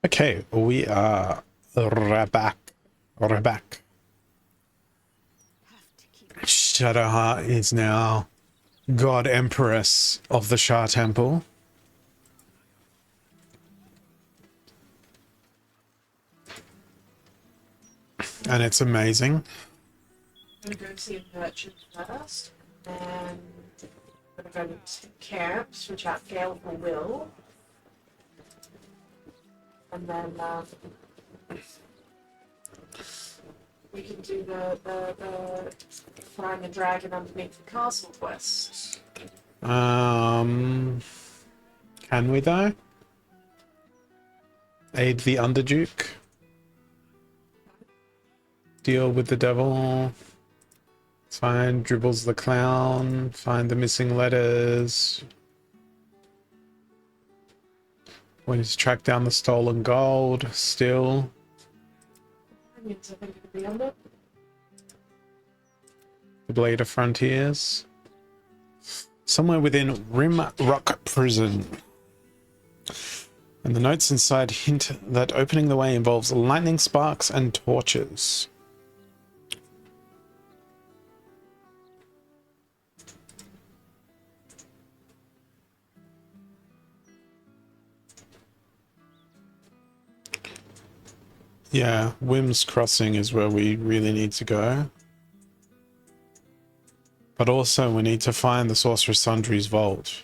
Okay, we are back. We're back. Shadowheart is now God Empress of the Shah Temple. And it's amazing. I'm going to go see a merchant first, and I'm going to go to camps, which are Gale for Will, and then we can do the find the dragon underneath the castle quest. Can we though? Aid the Underduke. Deal with the devil. Find Dribbles the Clown. Find the missing letters. We need to track down the stolen gold. Still. That means I think it'll be on it. The Blade of Frontiers. Somewhere within Rim Rock Prison. And the notes inside hint that opening the way involves lightning sparks and torches. Yeah, Wim's Crossing is where we really need to go. But also we need to find the Sorcerer's Sundry's vault.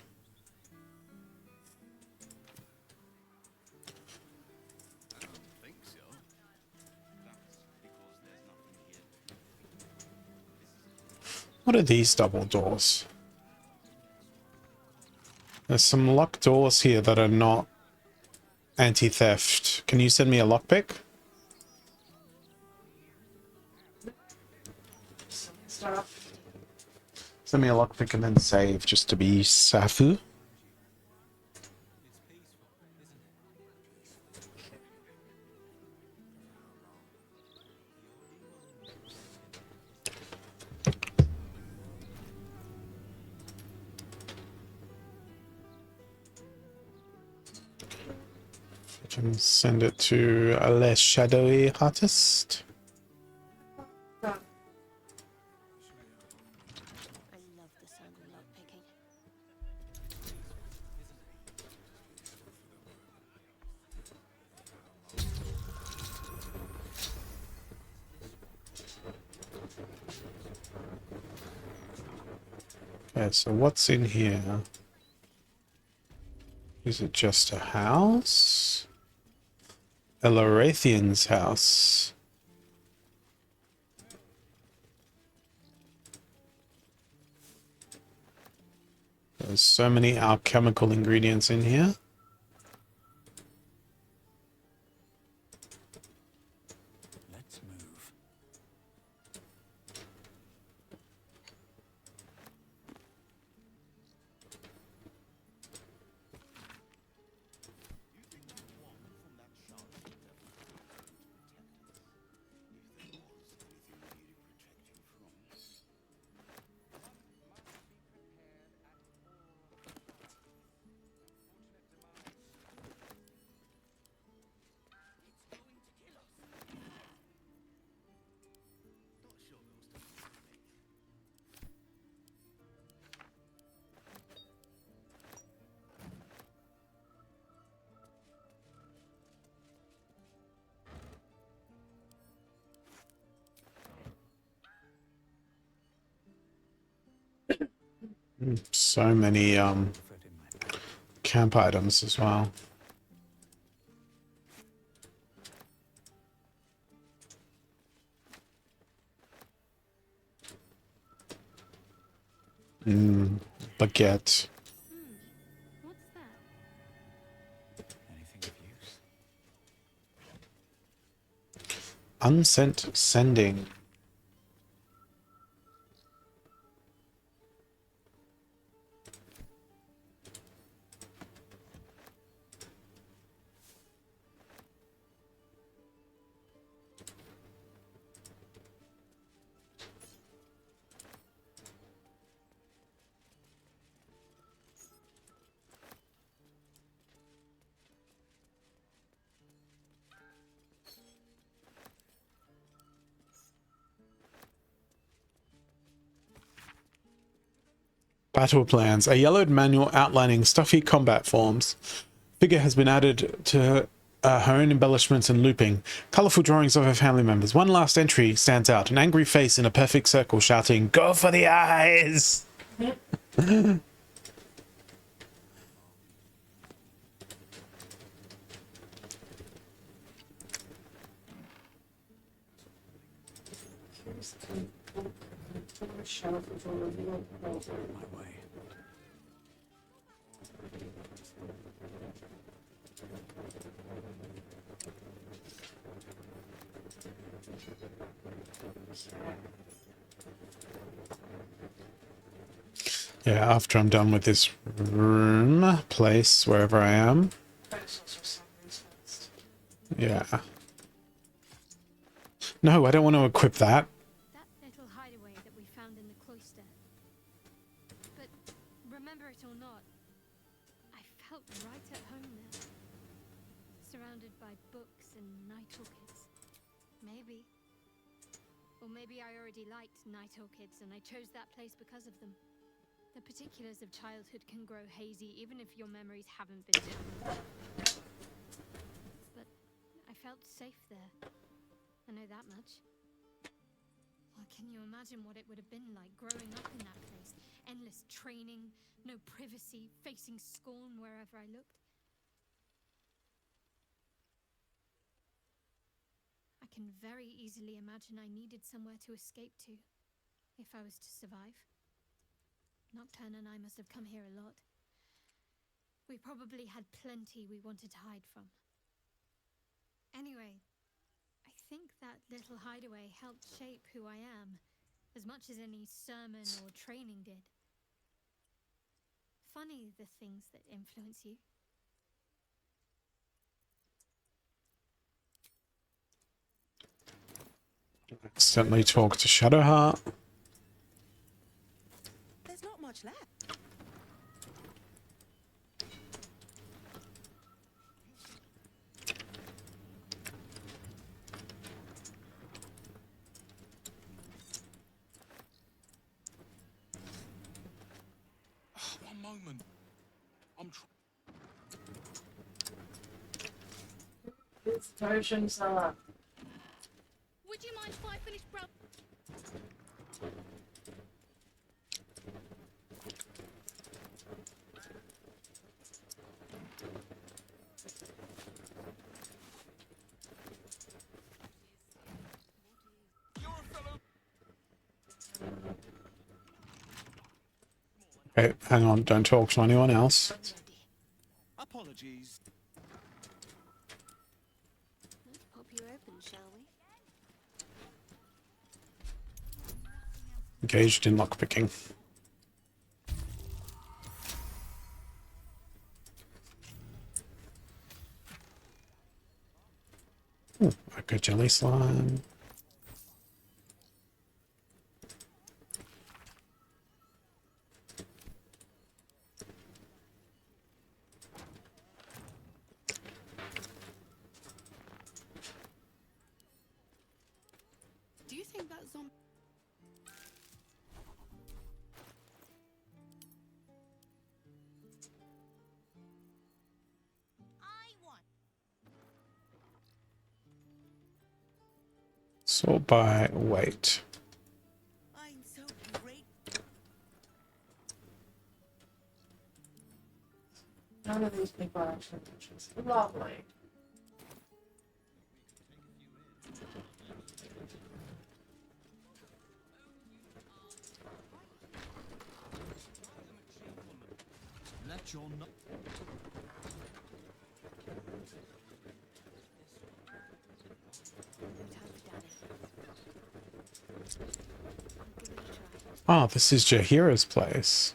What are these double doors? There's some locked doors here that are not anti-theft. Can you send me a lockpick? Stuff. Send me a lockpick and then save just to be Safu. I can send it to a less shadowy artist. Okay, so what's in here? Is it just a house? Elorathian's house. There's so many alchemical ingredients in here. Let's move. So many camp items as well. Baguette. What's that? Anything of use? Unsent sending. Battle plans. A yellowed manual outlining stuffy combat forms. Figure has been added to her own embellishments and looping. Colourful drawings of her family members. One last entry stands out. An angry face in a perfect circle shouting, "Go for the eyes!" Here's the shelf with a reveal Baldur. My way. Yeah, after I'm done with this room, place, wherever I am. Crystals for some reason. Yeah. No, I don't want to equip that. That little hideaway that we found in the cloister. But remember it or not, I felt right at home there. Surrounded by books and night orchids. Maybe. Or maybe I already liked night orchids and I chose that place because of them. The particulars of childhood can grow hazy even if your memories haven't been determined. But I felt safe there. I know that much. Well, can you imagine what it would have been like growing up in that place? Endless training, no privacy, facing scorn wherever I looked. I can very easily imagine I needed somewhere to escape to, if I was to survive. Nocturne and I must have come here a lot. We probably had plenty we wanted to hide from. Anyway, I think that little hideaway helped shape who I am, as much as any sermon or training did. Funny the things that influence you. Accidentally talk to Shadowheart. There's not much left. One moment. These versions Would you mind if I finish, bro? Okay, hang on, don't talk to anyone else. Apologies. Let's pop you open, shall we? Engaged in lockpicking. Ooh, a good jelly slime. Do you think that zombie... Sort by weight. I'm so great. none of these people are actually witches. Lovely. Let your no Oh, this is Jahira's place.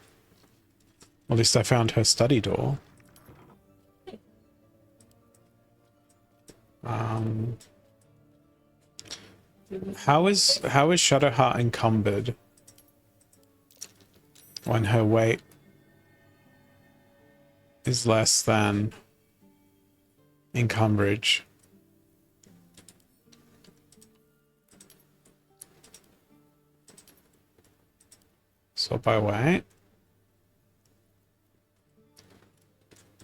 At least I found her study door. How is Shadowheart encumbered when her weight is less than encumbrage? So by weight.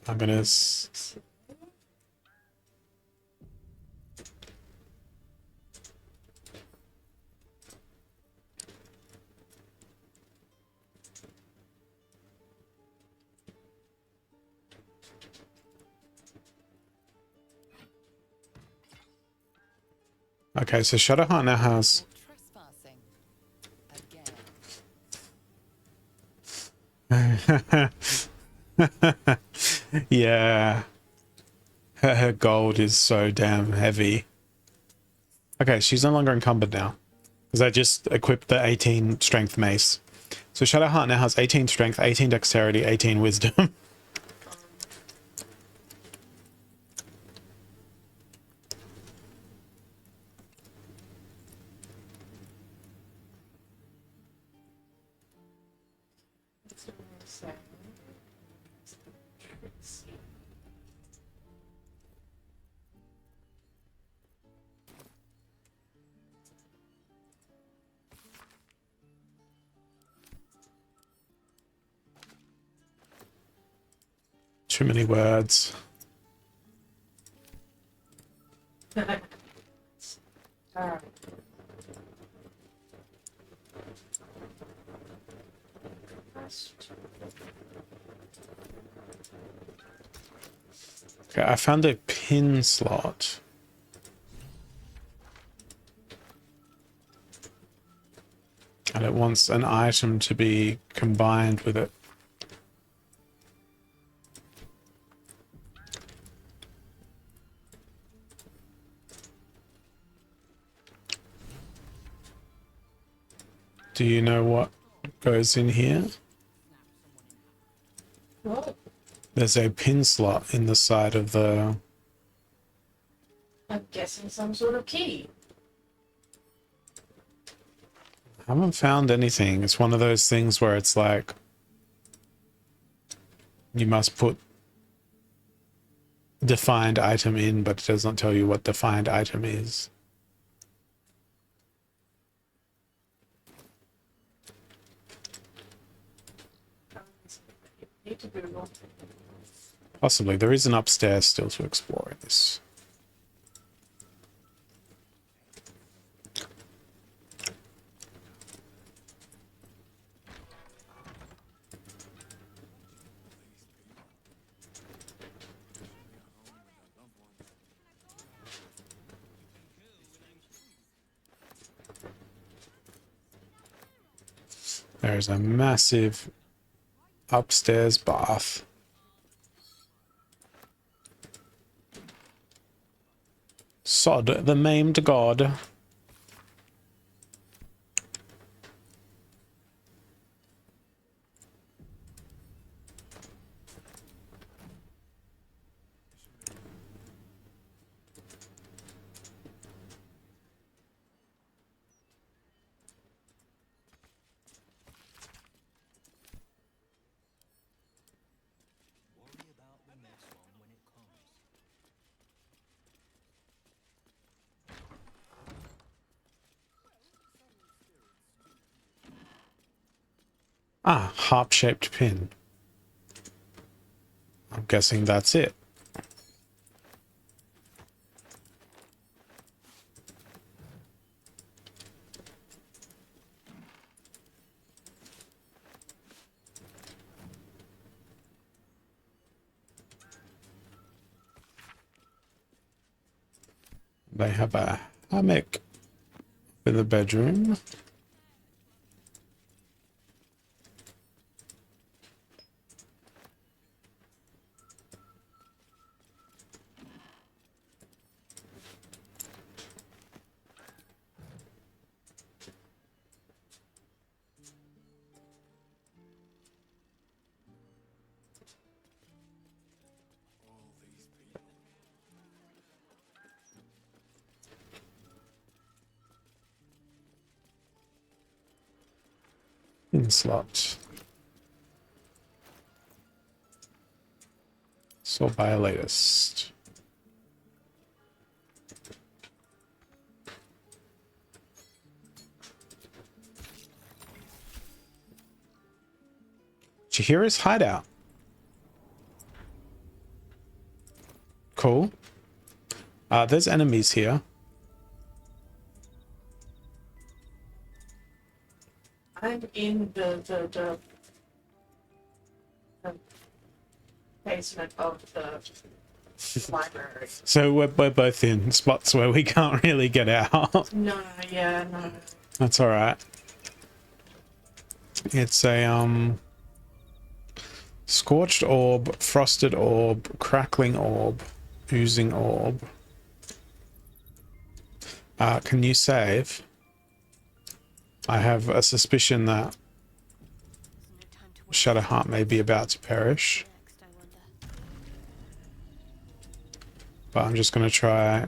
I'm gonna. Okay, so Shadowheart now has. Yeah, her gold is so damn heavy. Okay, she's no longer encumbered now because I just equipped the 18 strength mace. So Shadowheart now has 18 strength, 18 dexterity, 18 wisdom. Too many words. Alright. Okay, I found a pin slot. And it wants an item to be combined with it. Do you know what goes in here? Well, There's a pin slot in the side of the... I'm guessing some sort of key. I haven't found anything. It's one of those things where it's like... You must put defined item in, but it does not tell you what defined item is. Need to Google. Possibly. There is an upstairs still to explore in this. There's a massive upstairs bath. Sod, the maimed god. Ah, harp-shaped pin. I'm guessing that's it. They have a hammock for the bedroom. In slot. So by a latest. Chihira's hideout. Cool. There's enemies here. I'm in the basement of the library. So we're both in spots where we can't really get out. No, yeah, no. That's all right. It's a scorched orb, frosted orb, crackling orb, oozing orb. Can you save? I have a suspicion that There's no time to wait. Shadowheart may be about to perish, Next, I wonder. but I'm just going to try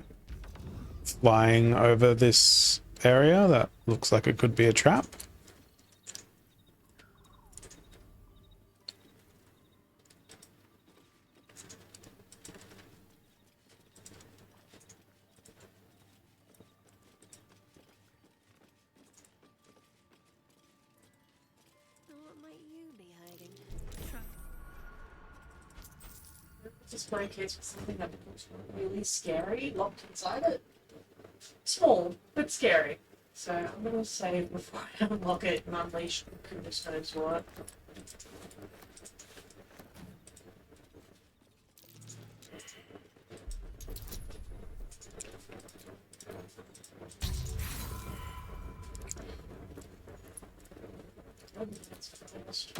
flying over this area that looks like it could be a trap. Now, what might you be hiding? Just my case for something that looks really scary locked inside it. Small, but scary. So I'm gonna save before I unlock it and unleash goodness knows what. Oh, that's fast.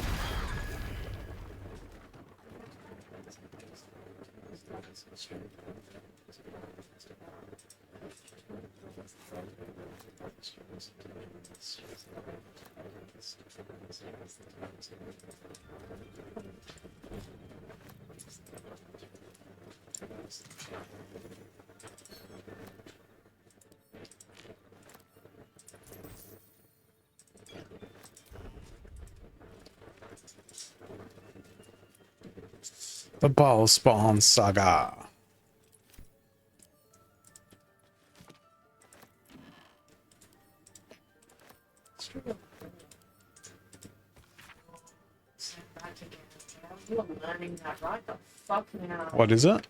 The Ball Spawn Saga. You are learning that right the fuck now. What is it?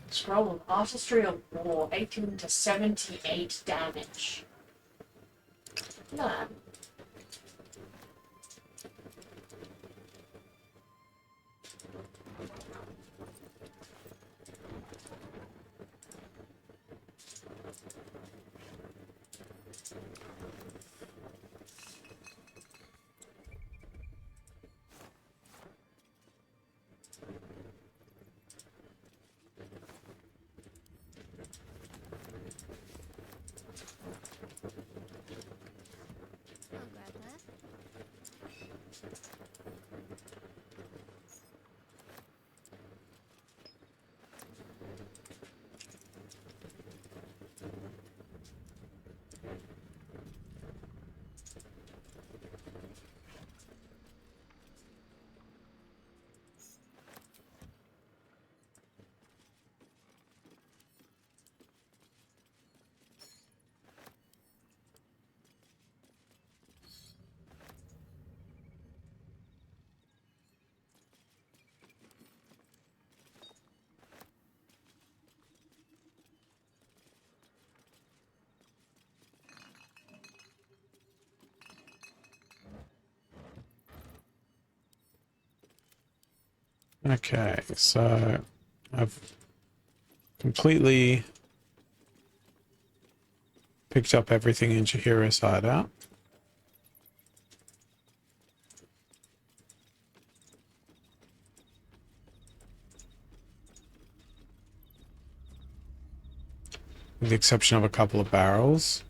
Scroll of Artistry of War, 18 to 78 damage. Learn. I'll grab that. Okay, so I've completely picked up everything in Jaheira's hideout. With the exception of a couple of barrels.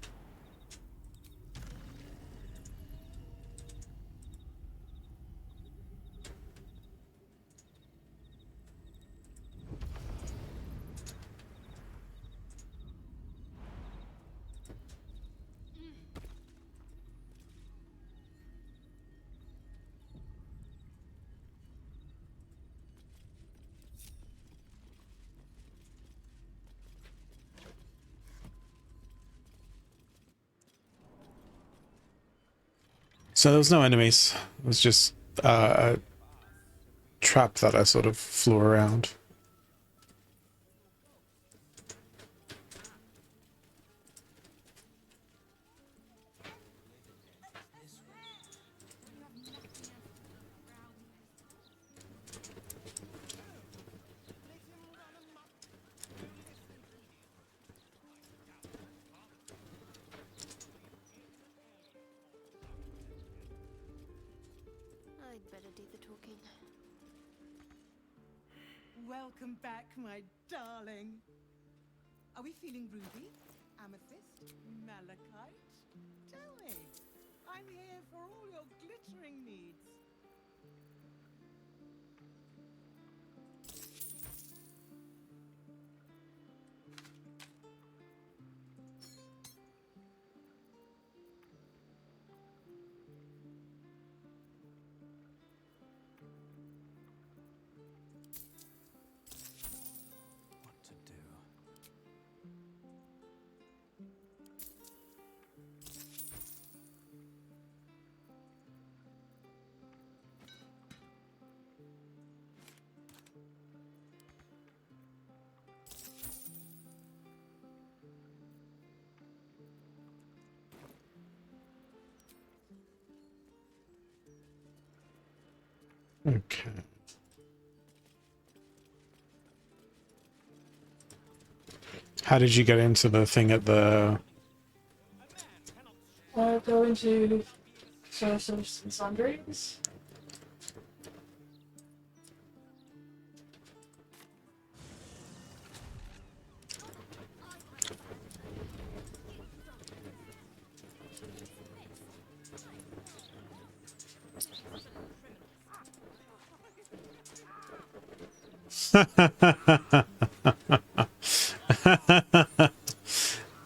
So there was no enemies. It was just a trap that I sort of flew around. Welcome back, my darling. Are we feeling ruby, amethyst, malachite? Tell me. I'm here for all your glittering needs. What to do? Okay. How did you get into the thing at the... Go into sources and sundries.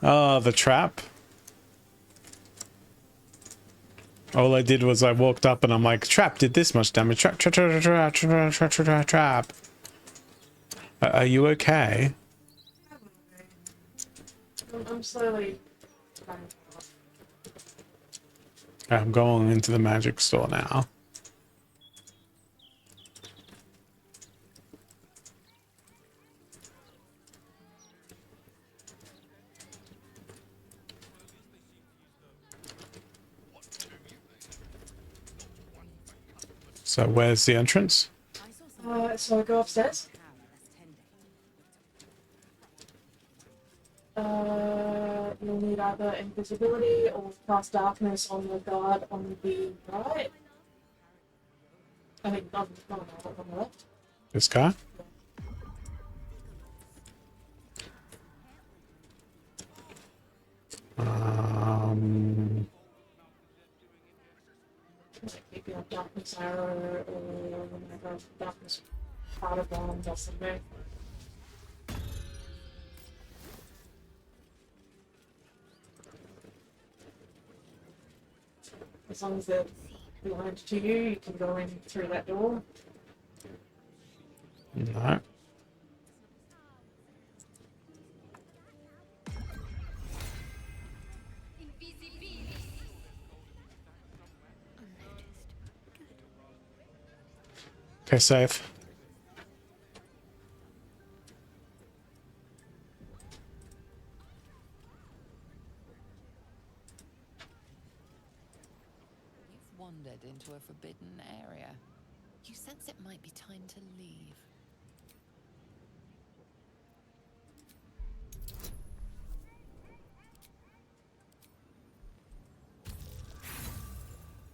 Oh, the trap. All I did was I walked up and I'm like, trap did this much damage. Trap, trap, trap, trap, trap, trap, trap, trap. Are you okay? I'm slowly coming off. I'm going into the magic store now. So where's the entrance? So I go upstairs. You'll need either invisibility or cast darkness on the guard on the right. I mean, on the left. This guy? Maybe a darkness arrow or whatever, darkness powder bomb or something. As long as they're behind to you, you can go in through that door. No. Okay, save. You've wandered into a forbidden area. You sense it might be time to leave.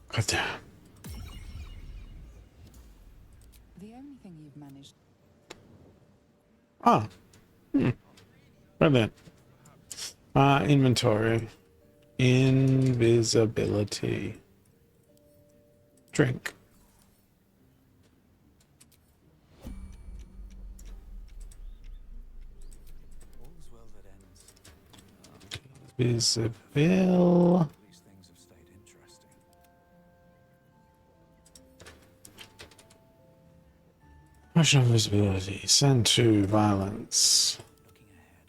God damn. The only thing you've managed. Ah. Brilliant. Inventory. Invisibility. Drink. All's well that ends. Visible. At least things have stayed interesting. Potion of visibility. Send to violence. Looking ahead.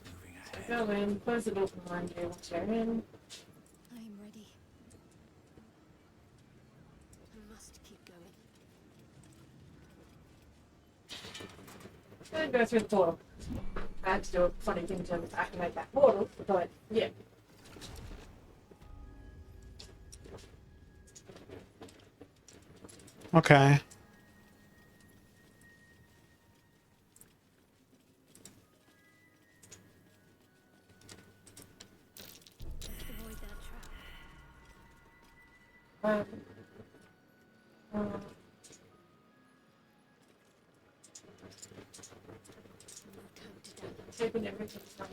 Moving ahead. Go in, close the door behind you once you're in. I'm ready. I must keep going. And go through the portal. I had to do a funny thing to activate that portal, but yeah. Okay. Just avoid that trap. Taking everything from.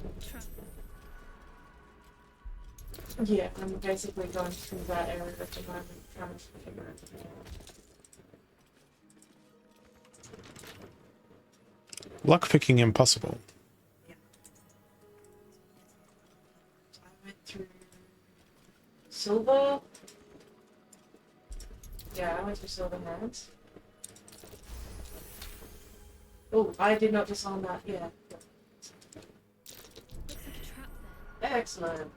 Yeah, I'm basically going through that area at the moment, trying to figure it out. Lockpicking impossible. I went through silver. Yeah, I went through silver hands. Oh, I did not disarm that. Yeah. Looks like a trap there. Excellent.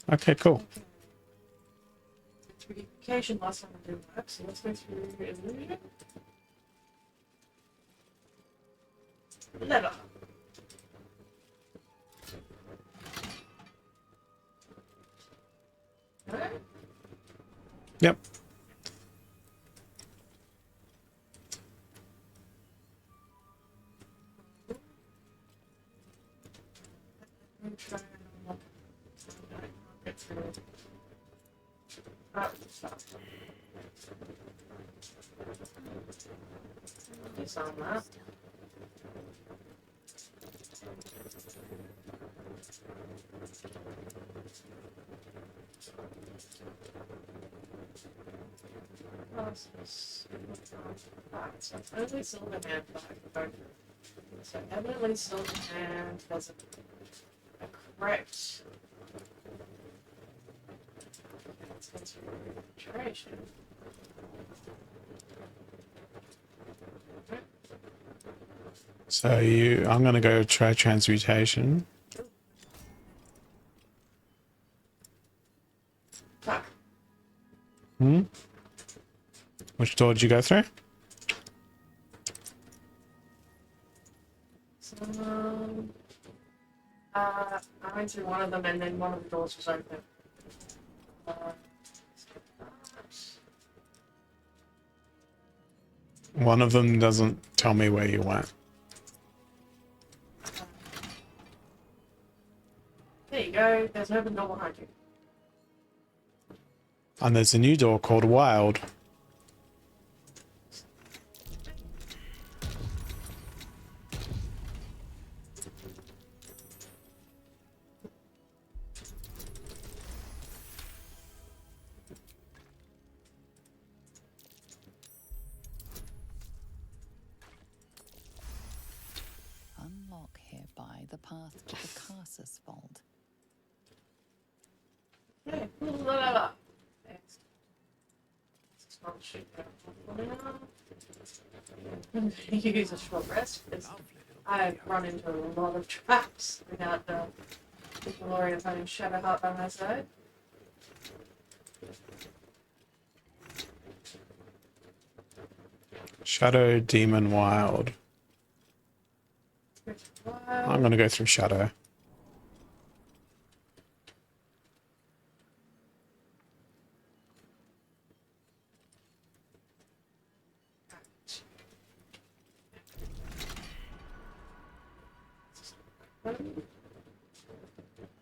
Okay, cool. Through education last time I did work, so let's go through illusion. Lever. Alright. Yep. Try and unlock it. Get through. Ah, stop. Disarm that. So evidently Silverhand So evidently Silverhand has a correct concentration. So I'm gonna go try transmutation. Fuck. Hmm? Which door did you go through? So, I went through one of them and then one of the doors was open. One of them doesn't tell me where you went. There you go. There's an open door behind you. And there's a new door called Wild. Unlock hereby the path to the Carsus Vault. Hey, la la la. Thanks. Let's not shoot that one now. Use a short rest because I've run into a lot of traps without the glory of having Shadowheart by my side. Shadow, Demon, Wild. I'm gonna go through Shadow.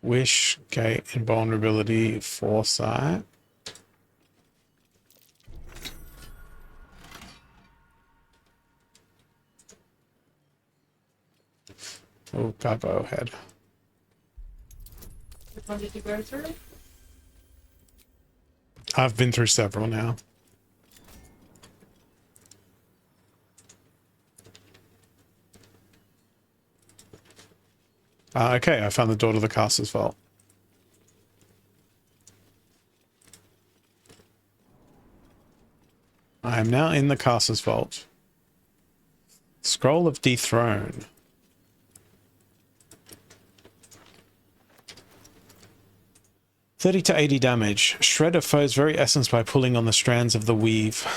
Wish, Gate, Invulnerability, Foresight. Oh, Garbo head. Which one did you go through? I've been through several now. Okay, I found the door to the Castle's Vault. I am now in the Castle's Vault. Scroll of Dethrone. $30 to 80 damage. Shred a foe's very essence by pulling on the strands of the weave.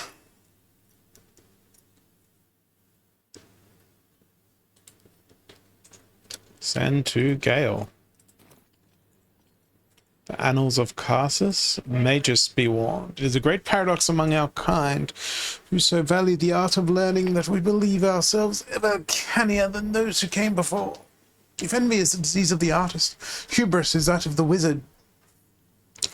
Send to Gale. Annals of Carsus. May just be warned. It is a great paradox among our kind, who so value the art of learning that we believe ourselves ever cannier than those who came before. If envy is the disease of the artist, hubris is that of the wizard.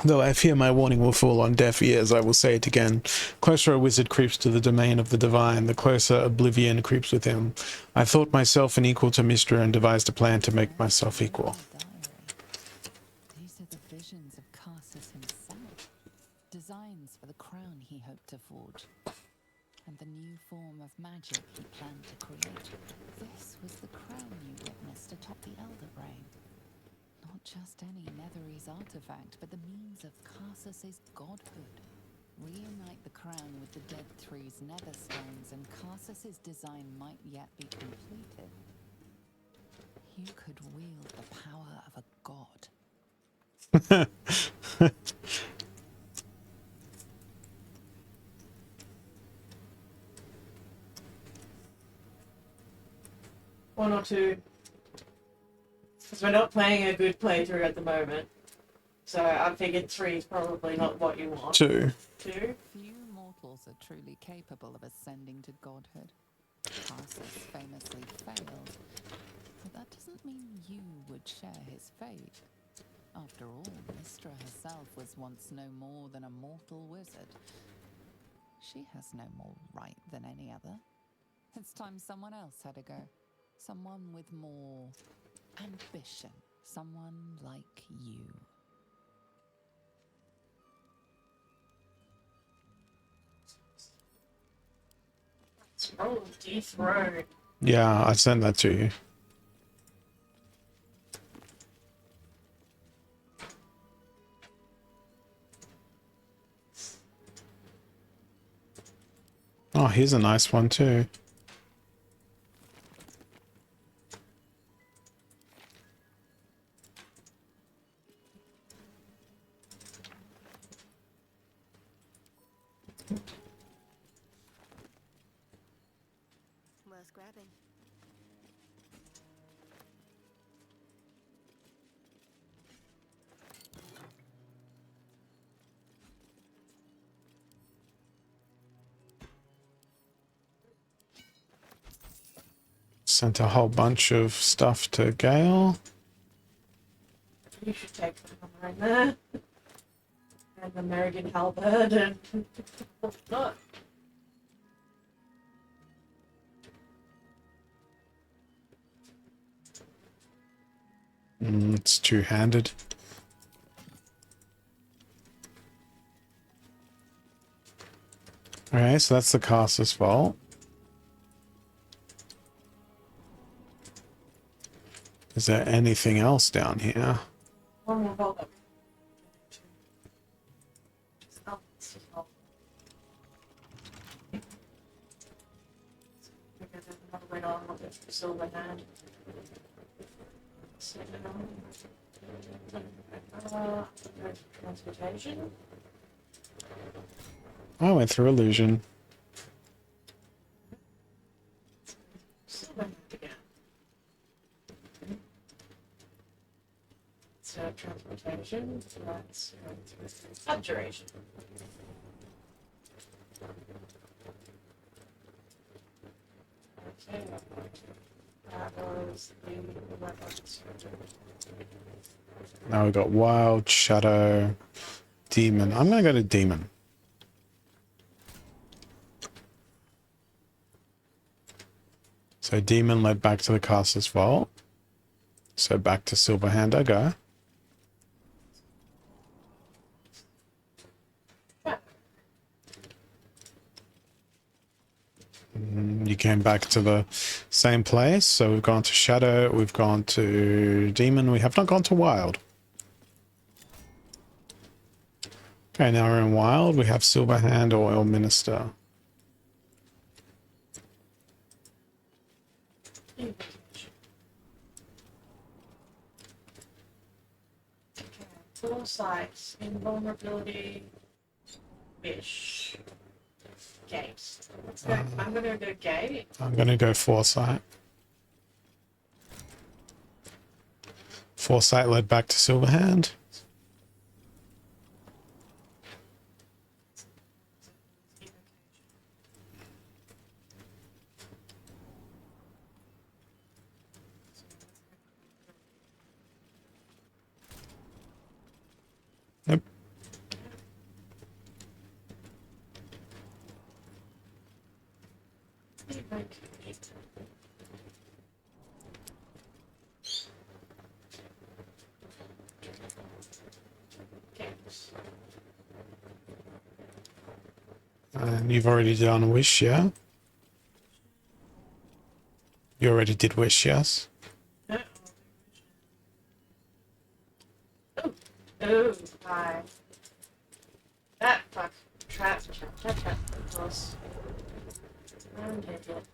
Though I fear my warning will fall on deaf ears, I will say it again. Closer a wizard creeps to the domain of the divine, the closer oblivion creeps with him. I thought myself an equal to Mystra and devised a plan to make myself equal. Diary. These are the visions of Carsus himself. Designs for the crown he hoped to forge. And the new form of magic he planned to create. This was the crown you witnessed atop the Elder Brain. Not just any Netherese artifact, but the means of Carsus's godhood. Reunite the crown with the Dead Three's netherstones, and Carsus's design might yet be completed. You could wield the power of a god. One or two. Because we're not playing a good playthrough at the moment. So I figured 3 is probably not what you want. 2. 2? Few mortals are truly capable of ascending to godhood. Carsus famously failed, but that doesn't mean you would share his fate. After all, Mystra herself was once no more than a mortal wizard. She has no more right than any other. It's time someone else had a go. Someone with more ambition. Someone like you. Oh, dethrone. Yeah, I sent that to you. Oh, here's a nice one too. Worth grabbing. Sent a whole bunch of stuff to Gale. You should take the hammer in there. And the American halberd and whatnot. It's two-handed. Okay, so that's the Carsus vault. Is there anything else down here? One more vault up. Oh, this is all. Because there's another way on with the silver hand. Transportation. I went through illusion. Silver hand again. So transportation, so that's abjuration. Okay, that was the weapons. Now we got Wild, Shadow, Demon. I'm gonna go to Demon. So Demon led back to the Caster's Vault. So back to Silverhand I go. You came back to the same place. So we've gone to Shadow, we've gone to Demon, we have not gone to Wild. Okay, now we're in Wild. We have Silverhand, Oil Minister. Four sites, invulnerability, fish, gates. Let's go. I'm gonna go gate. I'm gonna go Foresight. Foresight led back to Silverhand. And you've already done a wish, yeah? You already did wish, yes? Oh, oh, hi. That fuck. Trap. Of course. I'm dead yet.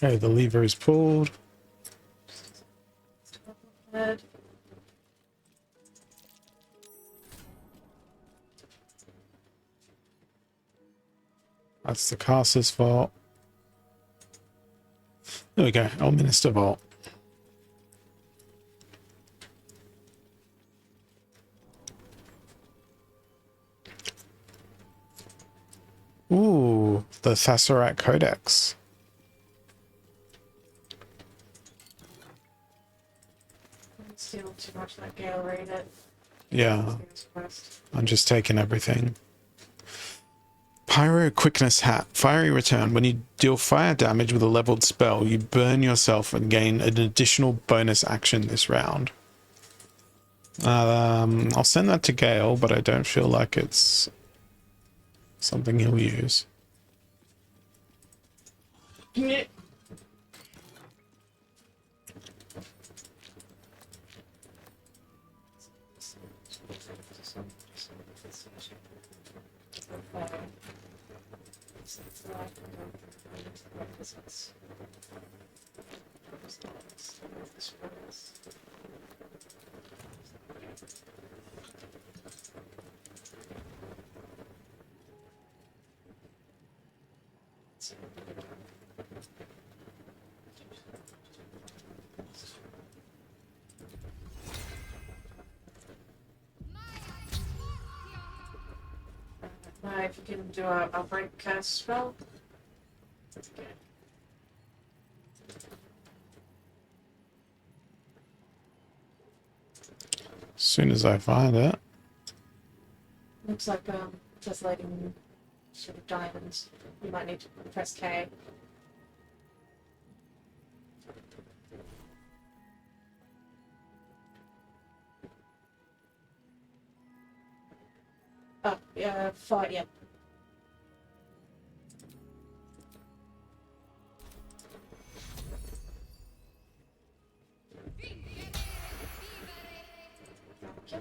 Okay, the lever is pulled. Head. That's the caster's vault. There we go, Elminster vault. Ooh, the Thassarat Codex. Don't steal too much, let Gale read it. Yeah, It's quest. I'm just taking everything. Pyro Quickness Hat. Fiery Return. When you deal fire damage with a leveled spell, you burn yourself and gain an additional bonus action this round. I'll send that to Gale, but I don't feel like it's something he'll use. Yeah. If you can do a break cast spell. Okay. As soon as I find it. Looks like just lighting sort of diamonds. You might need to press K. Oh, yeah, 5, yeah. Okay.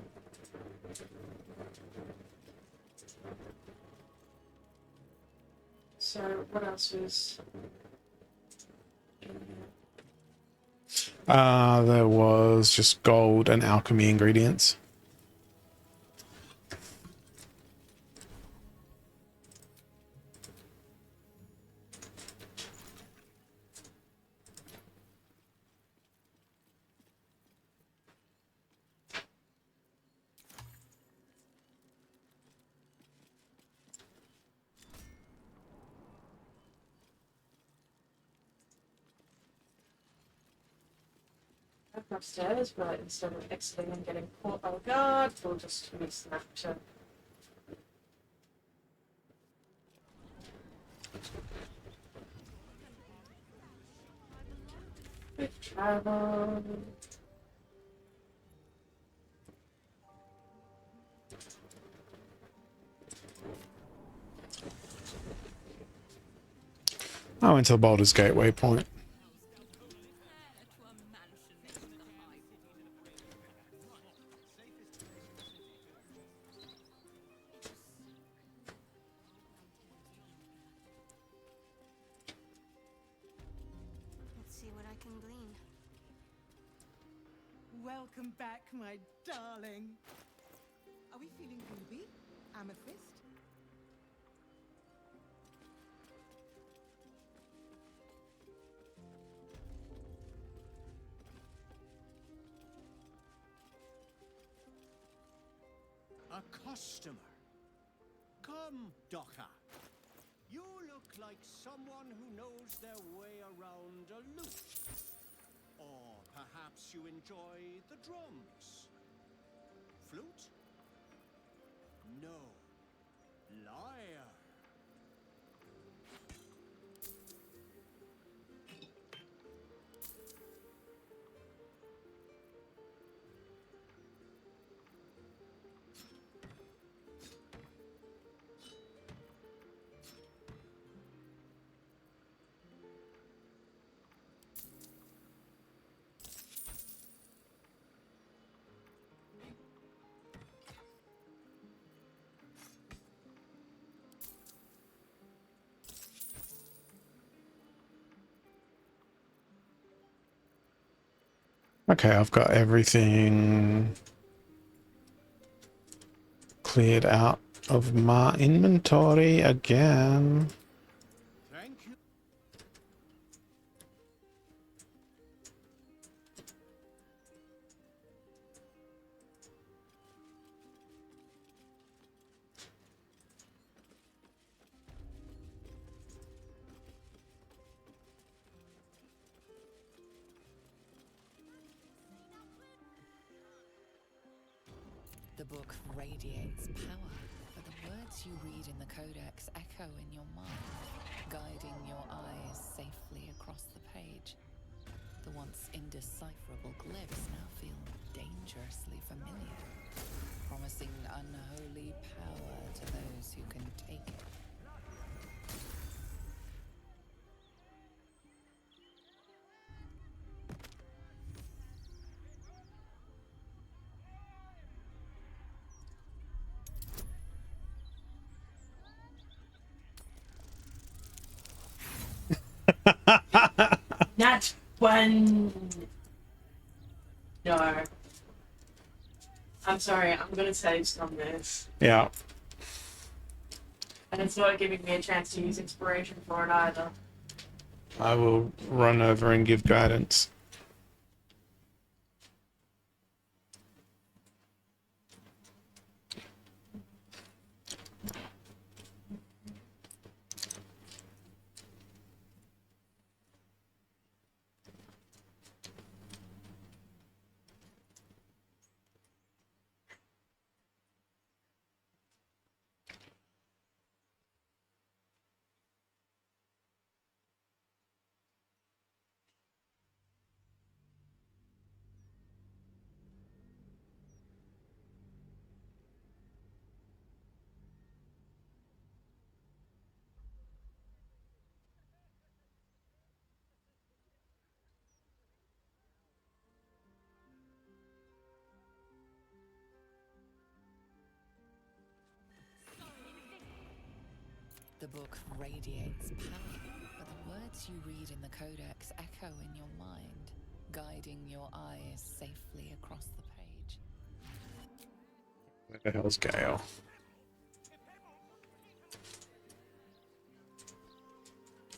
So, what else is... There was just gold and alchemy ingredients. Back upstairs, but instead of exiting and getting caught by the guard, we'll just use the map to... Quick travel... I went to the Baldur's Gate waypoint. Let's see what I can glean. Welcome back, my darling. Are we feeling ruby? Amethyst? A customer. Welcome, Docker. You look like someone who knows their way around a lute. Or perhaps you enjoy the drums. Flute? No. Liar. Okay, I've got everything cleared out of my inventory again. Thank you. The book radiates power, but the words you read in the codex echo in your mind, guiding your eyes safely across the page. The once indecipherable glyphs now feel dangerously familiar, promising unholy power to those who can take it. Not one. No. I'm sorry, I'm gonna save some of this. Yeah. And it's not giving me a chance to use inspiration for it either. I will run over and give guidance. The book radiates power, but the words you read in the codex echo in your mind, guiding your eyes safely across the page. Where the hell's Gale?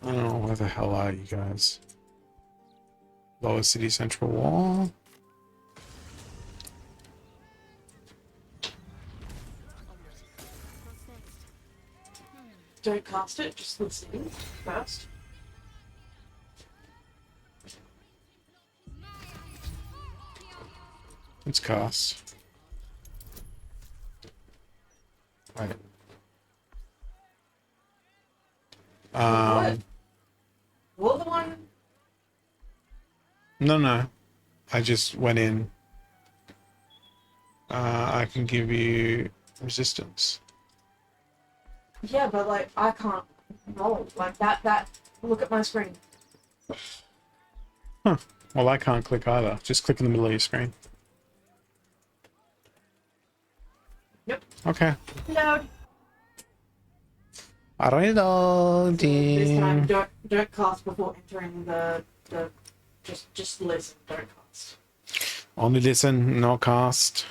I don't know, where the hell are you guys? Lower City Central Wall? Don't cast it, just listen first. It's cast. Right. What? Well, the one. No. I just went in. I can give you resistance. Yeah, but like, I can't roll. Like, that. Look at my screen. Huh. Well, I can't click either. Just click in the middle of your screen. Yep. Okay. Load. Reloading. This time, don't cast before entering the. Just listen. Don't cast. Only listen, no cast.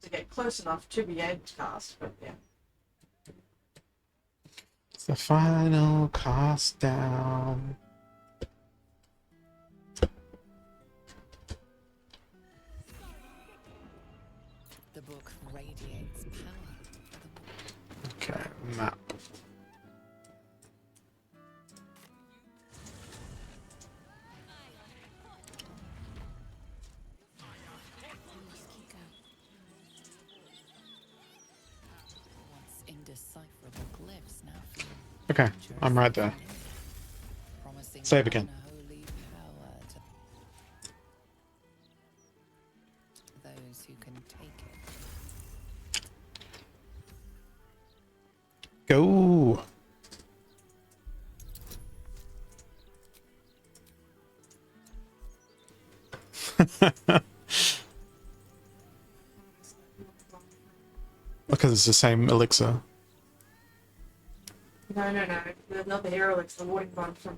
have to get close enough to be able to cast, but yeah. It's the final cast down. The book radiates power. Okay, map. Once indecipherable glyphs now feel Okay, I'm right there. promising Save again. unholy power to those who can take it. Go. Because it's the same elixir. No. Not the hero, it's the warding bond from.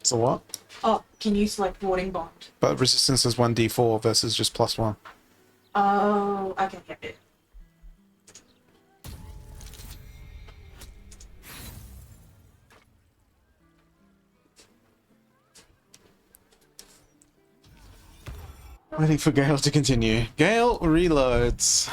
So what? Oh, can you select warding bond? But resistance is 1d4 versus just +1. Oh, okay. Waiting for Gale to continue. Gale reloads.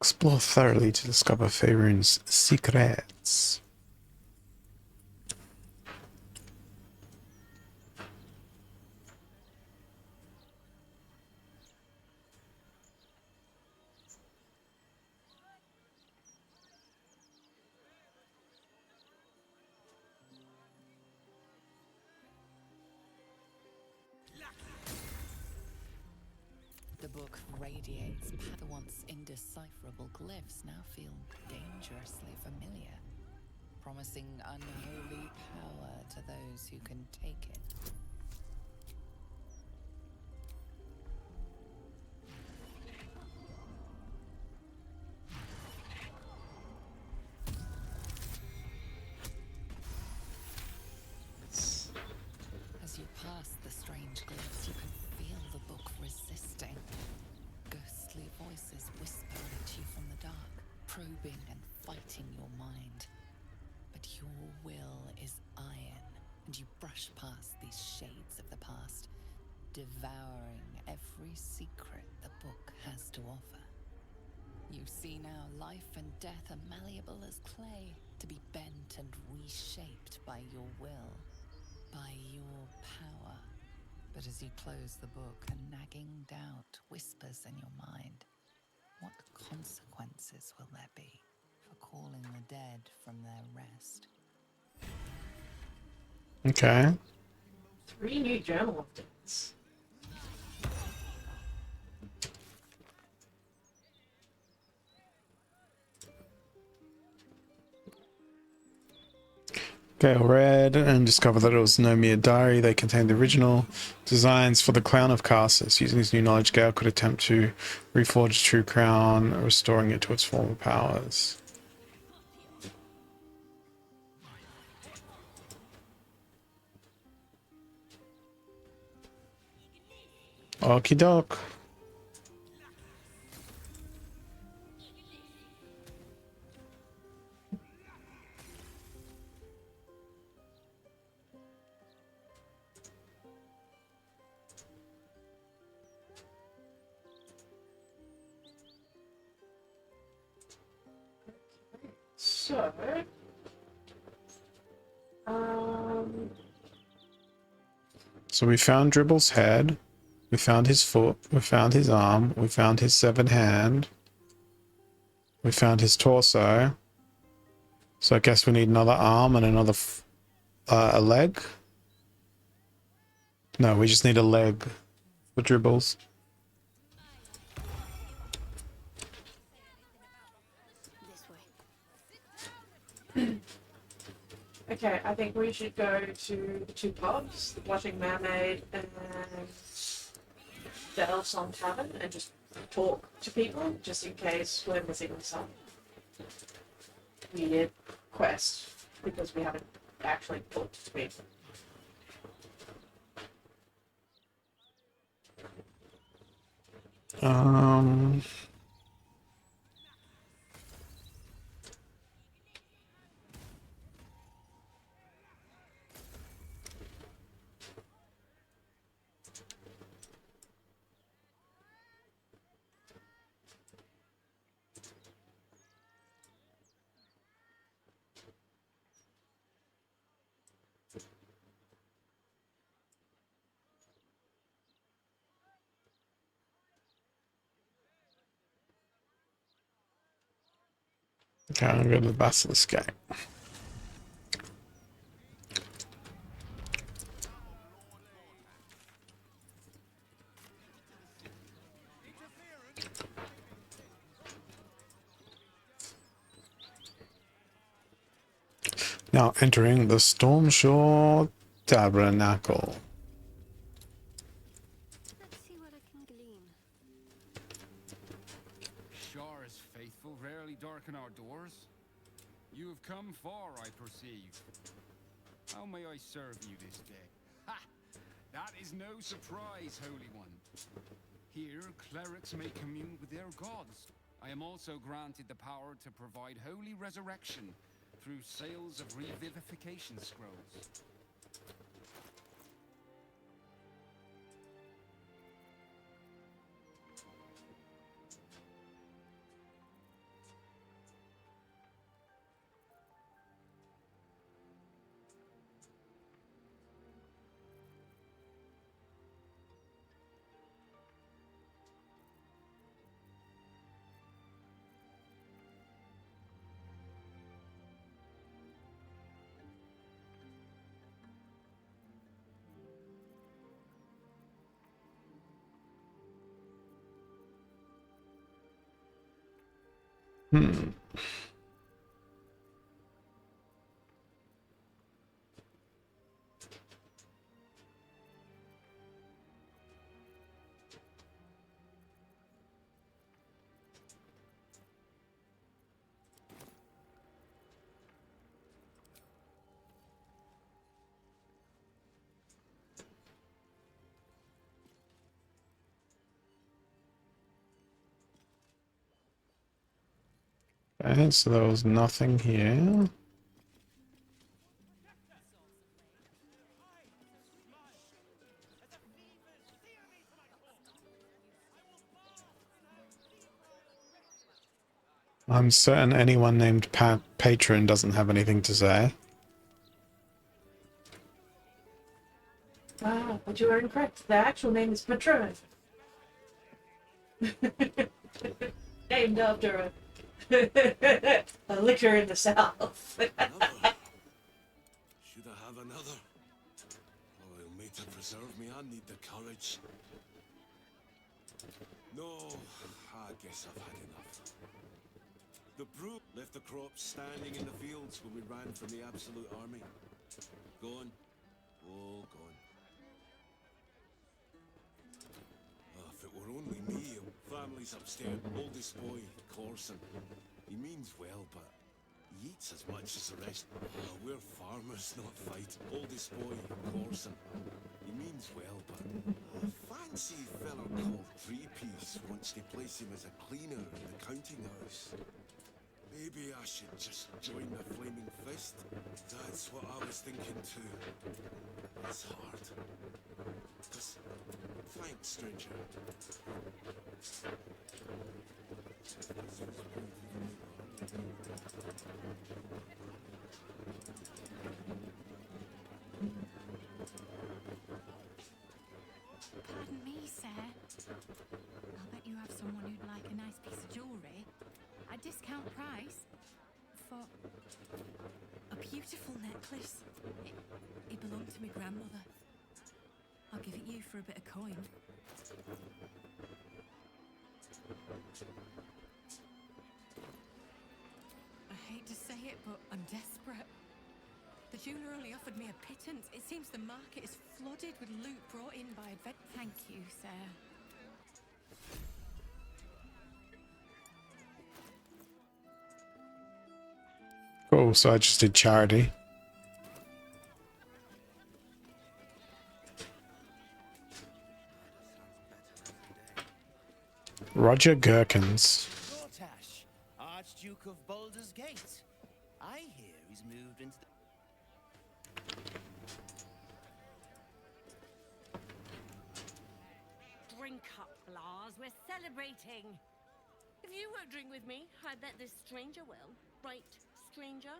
Explore thoroughly to discover Faerun's secrets. The book radiates power. The once indecipherable glyphs now feel dangerously familiar, promising unholy power to those who can take it. As you pass the strange glyphs, you can feel the book resisting. Ghostly voices whisper at you from the dark, probing and fighting your mind. But your will is iron, and you brush past these shades of the past, devouring every secret the book has to offer. You see now life and death are malleable as clay, to be bent and reshaped by your will, by your power. But as you close the book, a nagging doubt whispers in your mind. What consequences will there be for calling the dead from their rest? Okay. 3 new journal updates. Gale read and discovered that it was no mere diary. They contained the original designs for the crown of Carsus. Using his new knowledge, Gale could attempt to reforge a true crown, restoring it to its former powers. Okie doke. So, So we found Dribble's head. We found his foot. We found his arm. We found his severed hand. We found his torso. So I guess we need another arm and another a leg. No, we just need a leg for dribbles. This way. Okay, I think we should go to the two pubs, the Blushing Mermaid and the Elf Song Tavern, and just talk to people, just in case we're missing some weird quest, because we haven't actually talked to people. Um, okay, I'm going to the Basilisk Gate. Now entering the Stormshore Tabernacle. Let's see what I can glean. Sure as faithful rarely darken our doors. You have come far, I perceive. How may I serve you this day? Ha! That is no surprise, Holy One. Here, clerics may commune with their gods. I am also granted the power to provide holy resurrection through sales of revivification scrolls. Hmm. Okay, so there was nothing here. I'm certain anyone named Patron doesn't have anything to say. Ah, but you are incorrect. The actual name is Patron. Named after a liquor in the south. Another? Should I have another? Oh, it'll make to preserve me. I need the courage. No, I guess I've had enough. The brew left the crops standing in the fields when we ran from the Absolute Army. Gone. All gone. Oh, if it were only me, family's upstairs. Oldest boy, Corson. He means well, but he eats as much as the rest. Oh, we're farmers, not fight. Oldest boy, Corson. He means well, but a fancy fella called Three-Piece wants to place him as a cleaner in the counting house. Maybe I should just join the Flaming Fist. That's what I was thinking too. It's hard. Thanks, stranger. Pardon me, sir. I'll bet you have someone who'd like a nice piece of jewellery at discount price for a beautiful necklace. It belonged to my grandmother. I give it you for a bit of coin. I hate to say it, but I'm desperate. The jeweler only offered me a pittance. It seems the market is flooded with loot brought in by Thank you, sir. Cool, so I just did charity. Roger Gherkins. Gortash, Archduke of Baldur's Gate. I hear he's moved into the... Drink up, Blas. We're celebrating. If you won't drink with me, I bet this stranger will. Right, stranger?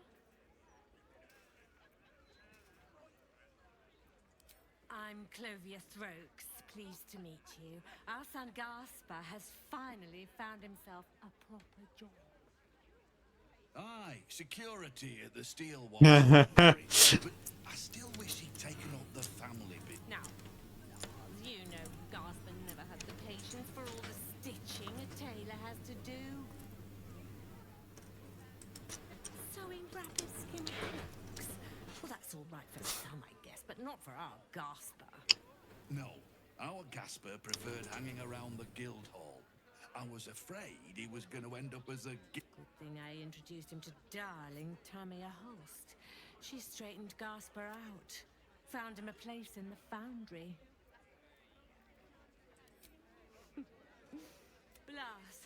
I'm Clovia Throaks. Pleased to meet you. Our son Gaspar has finally found himself a proper job. Aye, security at the steel wall. But I still wish he'd taken up the family bit. Now, you know Gaspar never had the patience for all the stitching a tailor has to do. Sewing rapid skin cloaks. Well, that's all right for some, I guess, but not for our Gaspar. No, our Gasper preferred hanging around the guild hall. I was afraid he was going to end up as a... Good thing I introduced him to darling Tamia Holst. She straightened Gaspar out. Found him a place in the foundry. Blas,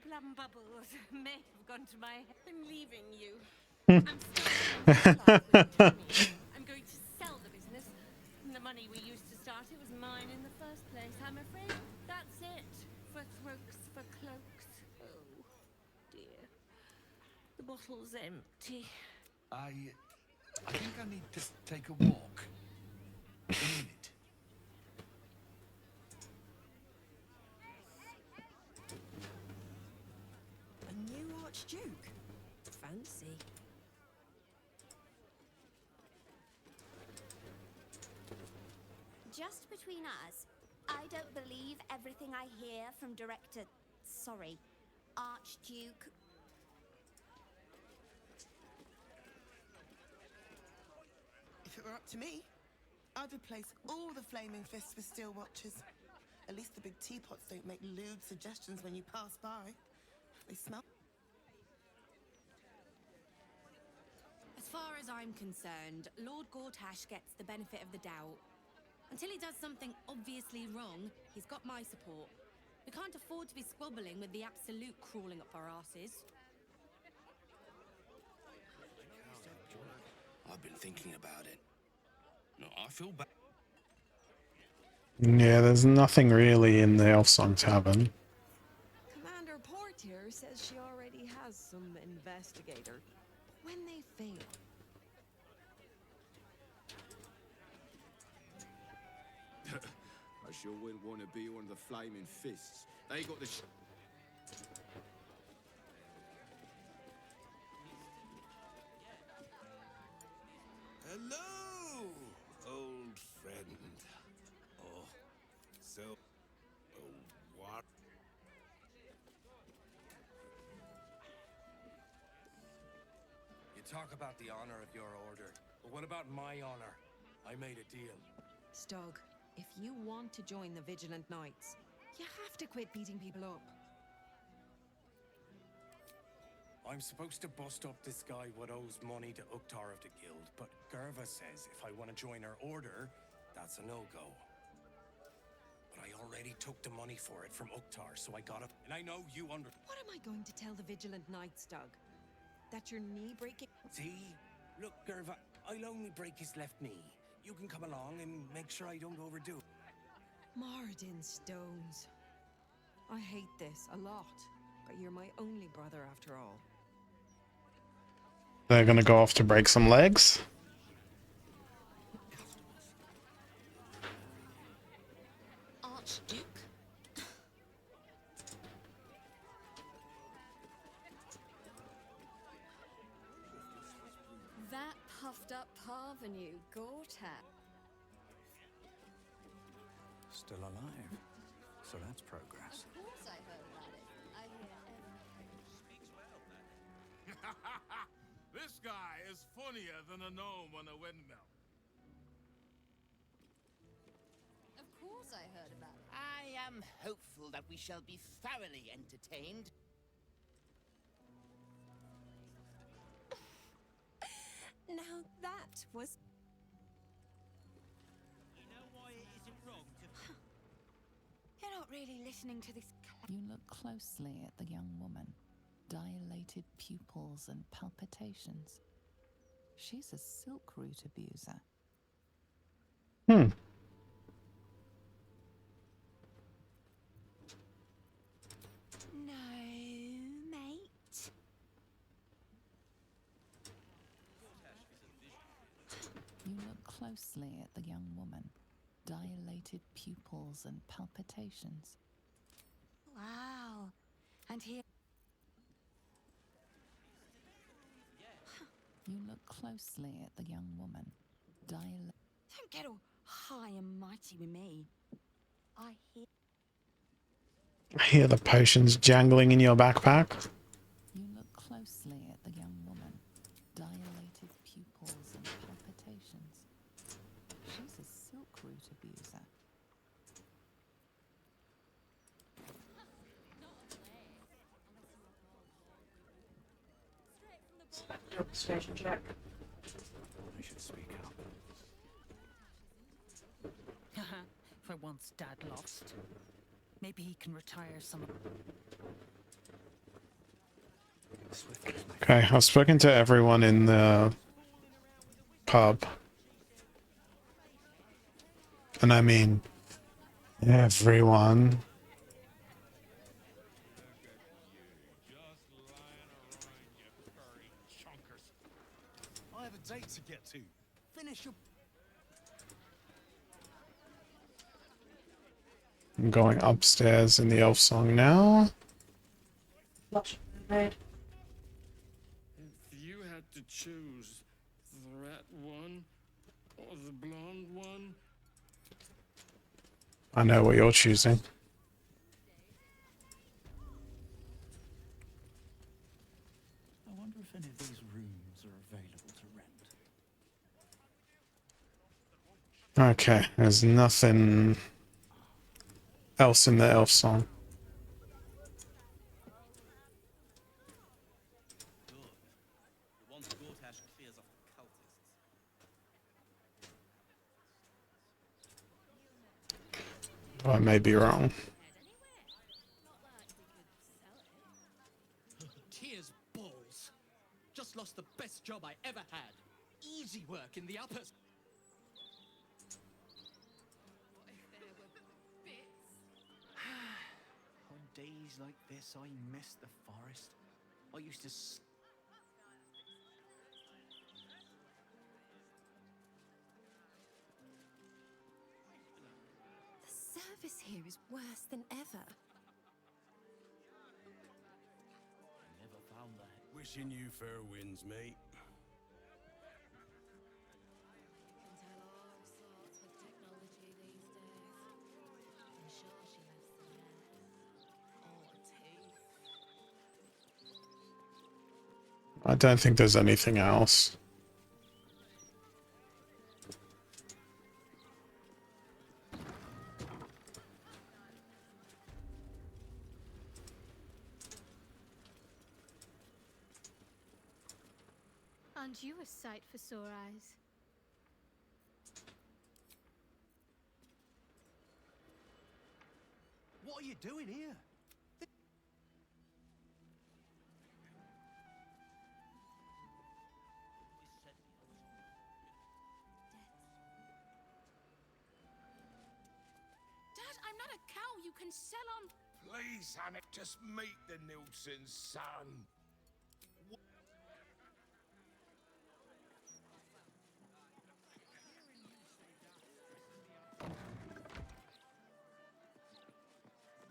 plum bubbles may have gone to my head. I'm leaving you. I'm starting my life with Tamia. I'm going to sell the business. The money we used to start it was mine in the first place. I'm afraid that's it. For throats, for cloaks. Oh, dear. The bottle's empty. I think I need to take a walk. A minute. A new Archduke? Fancy. Just between us, I don't believe everything I hear from Archduke. If it were up to me, I'd replace all the flaming fists with steel watches. At least the big teapots don't make lewd suggestions when you pass by. They smell. As far as I'm concerned, Lord Gortash gets the benefit of the doubt. Until he does something obviously wrong, he's got my support. We can't afford to be squabbling with the absolute crawling up our asses. I've been thinking about it. No, I feel bad. Yeah, there's nothing really in the Elfsong Tavern. Commander Portier says she already has some investigator. When they fail. I sure wouldn't want to be one of the flaming fists. They got the Hello, old friend. Oh, so... what? You talk about the honor of your order, but what about my honor? I made a deal. Stug, if you want to join the Vigilant Knights, you have to quit beating people up. I'm supposed to bust up this guy what owes money to Uktar of the guild, but Gerva says if I want to join her order, that's a no-go. But I already took the money for it from Uktar, so I got it. And I know you under... What am I going to tell the Vigilant Knights, Stug? That your knee breaking... See? Look, Gerva, I'll only break his left knee. You can come along and make sure I don't overdo it. Moradin Stones. I hate this a lot, but you're my only brother after all. They're gonna go off to break some legs. Archduke? That puffed up parvenu, Gortat. still alive. So that's progress. Of course I heard about it. I hear This guy is funnier than a gnome on a windmill. Of course I heard about it. I am hopeful that we shall be thoroughly entertained. Now that was... You know why it isn't wrong to... You're not really listening to this. You look closely at the young woman. Dilated pupils and palpitations. She's a silk root abuser. Hmm. No, mate. You look closely at the young woman. Dilated pupils and palpitations. Wow. And here. You look closely at the young woman. Don't get all high and mighty with me. I hear the potions jangling in your backpack. You look closely at the young woman. Dilated pupils and palpitations. She's a silk root abuser. Your persuasion check. I should speak up. For once Dad lost. Maybe he can retire some of... Okay, I've spoken to everyone in the pub. And I mean everyone. I have a date to get to. Finish your... I'm going upstairs in the elf song now. Lush made. If you had to choose the rat one or the blonde one, I know what you're choosing. I wonder if any of these rooms are available to rent. Okay, there's nothing else in the elf song. Once Gortash clears off the cultists. I may be wrong. Tears balls. Just lost the best job I ever had. Easy work in the uppers. On days like this, I miss the forest. I used to... The service here is worse than ever. Never found that. Wishing you fair winds, mate. I don't think there's anything else. Aren't you a sight for sore eyes? What are you doing here? Dad, I'm not a cow you can sell on. Please, Hannah, just meet the Nilsson's son.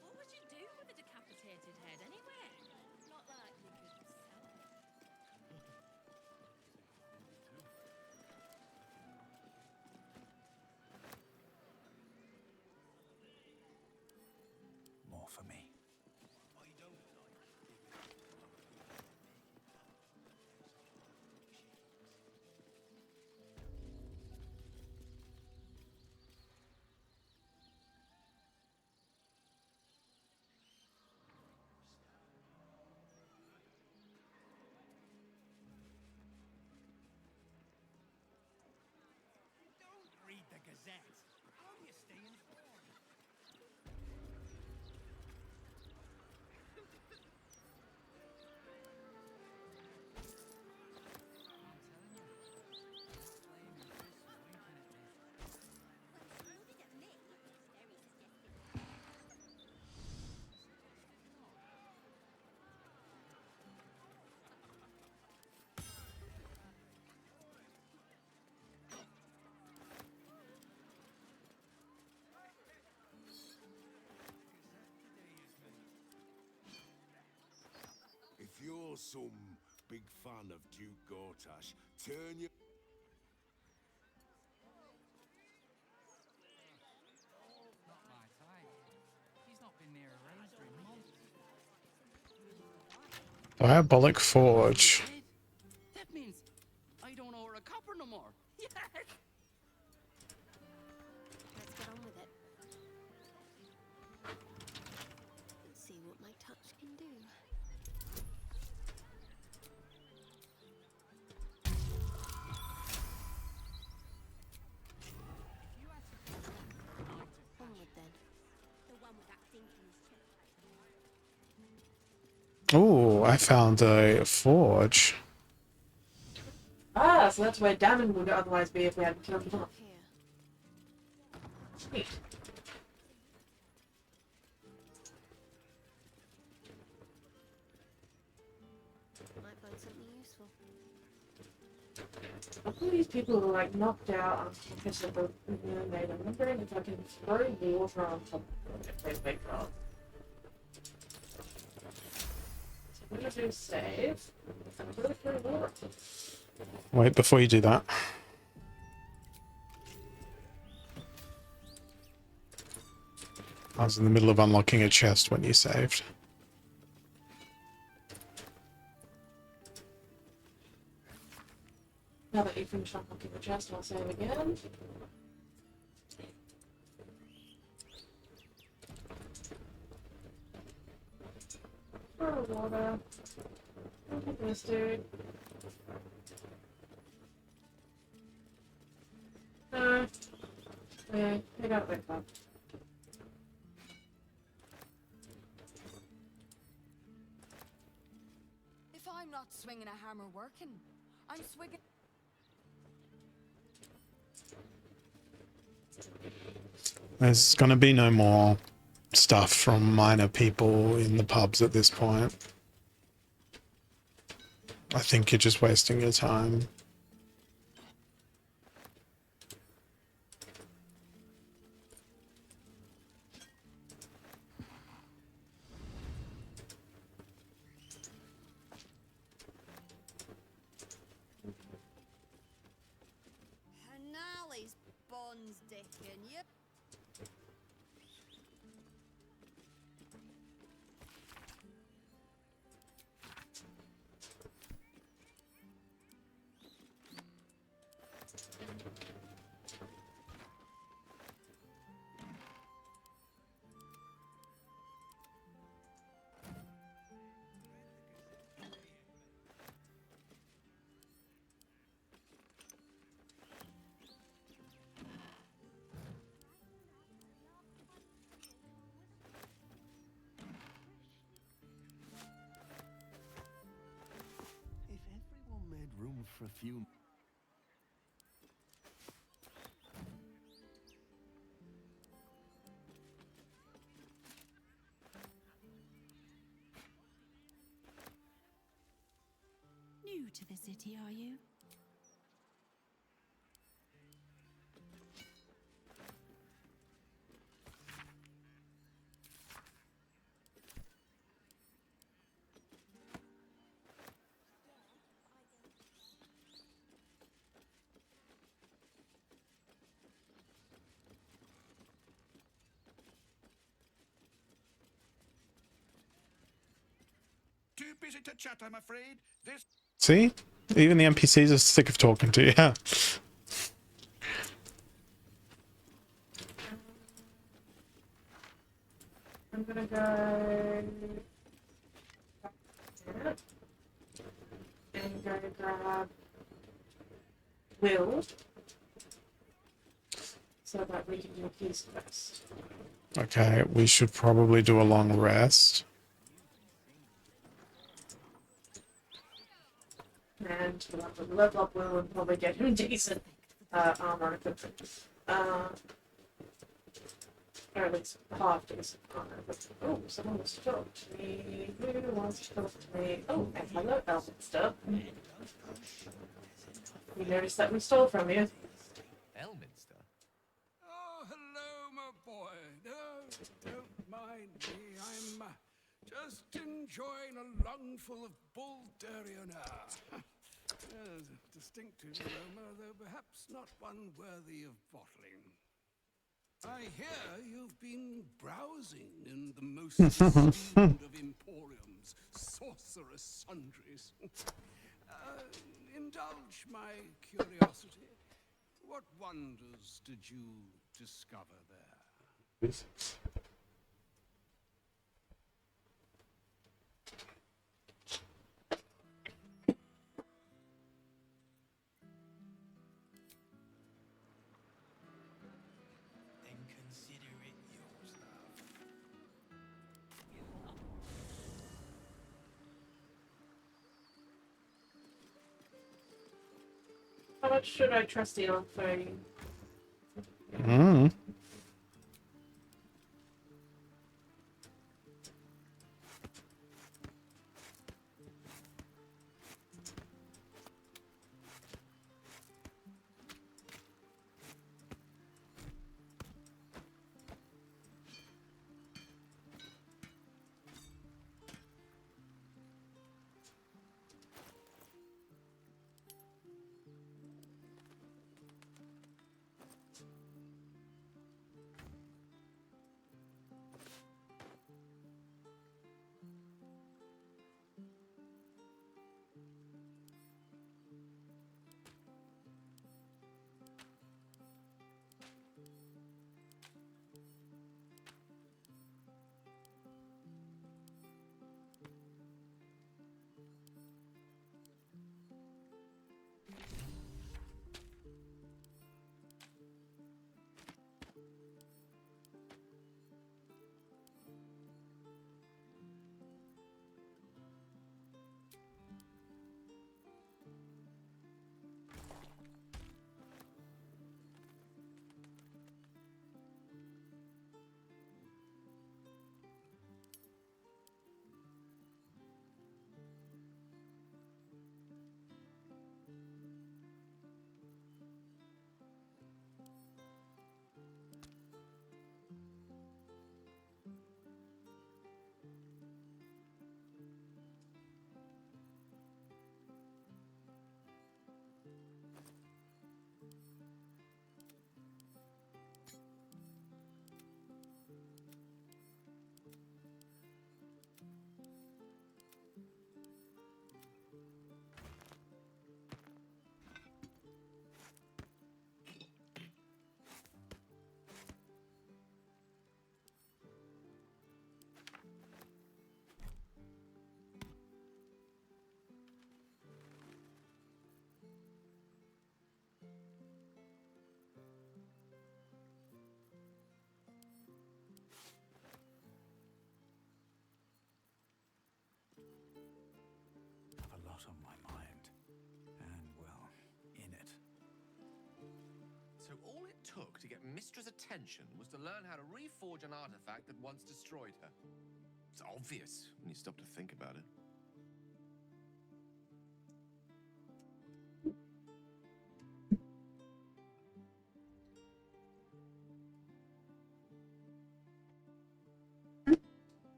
What would you do with a decapitated head anyway? Not like you could sell it. for me. Read the Gazette. How do you stay informed? If you're some big fan of Duke Gortash, turn your... Not my type. He's not been near a razor in months. Diabolic Forge. That means I don't owe her a copper no more. Yes! Let's get on with it. And see what my touch can do. Onward then. The one with that dink in his chest. Oh, I found a forge. Ah, so that's where Damon would otherwise be if we hadn't killed him off. Sweet. Might find something useful. All these people who are like knocked out unconscious of the mermaid. I'm wondering if I can throw water on top of them if they wake up. So I'm gonna do save. I'm gonna throw water. Wait, before you do that. I was in the middle of unlocking a chest when you saved. Now that you've finished unlocking the chest, I'll save again. Throw water. Look at this dude. No. Yeah, I got wake up. If I'm not swinging a hammer working, I'm swinging. There's gonna be no more stuff from minor people in the pubs at this point. I think you're just wasting your time. And now he's buns dicking you. If everyone made room for a few... New to the city, are you? Too busy to chat, I'm afraid. This. See? Even the NPCs are sick of talking to you. Yeah. I'm gonna go and go grab Will so that we can do a piece first. Okay, we should probably do a long rest. And we'll have to level up Will and probably get him decent armor equipment. Or at least half decent armor equipment. Oh, someone wants to talk to me. Who wants to talk to me? Oh, and hello, Elminster. You noticed that we stole from you. Elminster? Oh, hello, my boy. No, don't mind me. I'm just enjoying a lungful of Baldurian air. A distinctive aroma, though perhaps not one worthy of bottling. I hear you've been browsing in the most esteemed of emporiums, sorcerous sundries. Indulge my curiosity. What wonders did you discover there? Then consider it yours, love. How much should I trust you on phone? Mm. Have a lot on my mind. And, well, in it. So all it took to get Mistra's attention was to learn how to reforge an artifact that once destroyed her. It's obvious when you stop to think about it.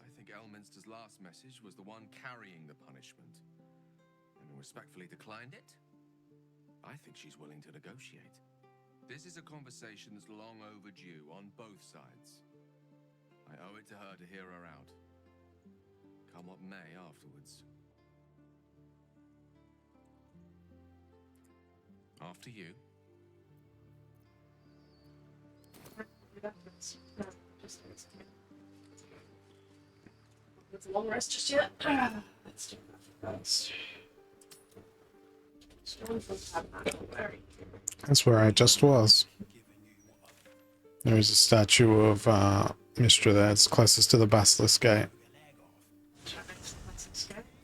I think Elminster's last message was the one carrying the punishment. And respectfully declined it. I think she's willing to negotiate. This is a conversation that's long overdue on both sides. I owe it to her to hear her out. come what may afterwards. After you. It's a long rest just yet. Let's do that first. That's where I just was. There is a statue of Mistra there. It's closest to the Basilisk Gate.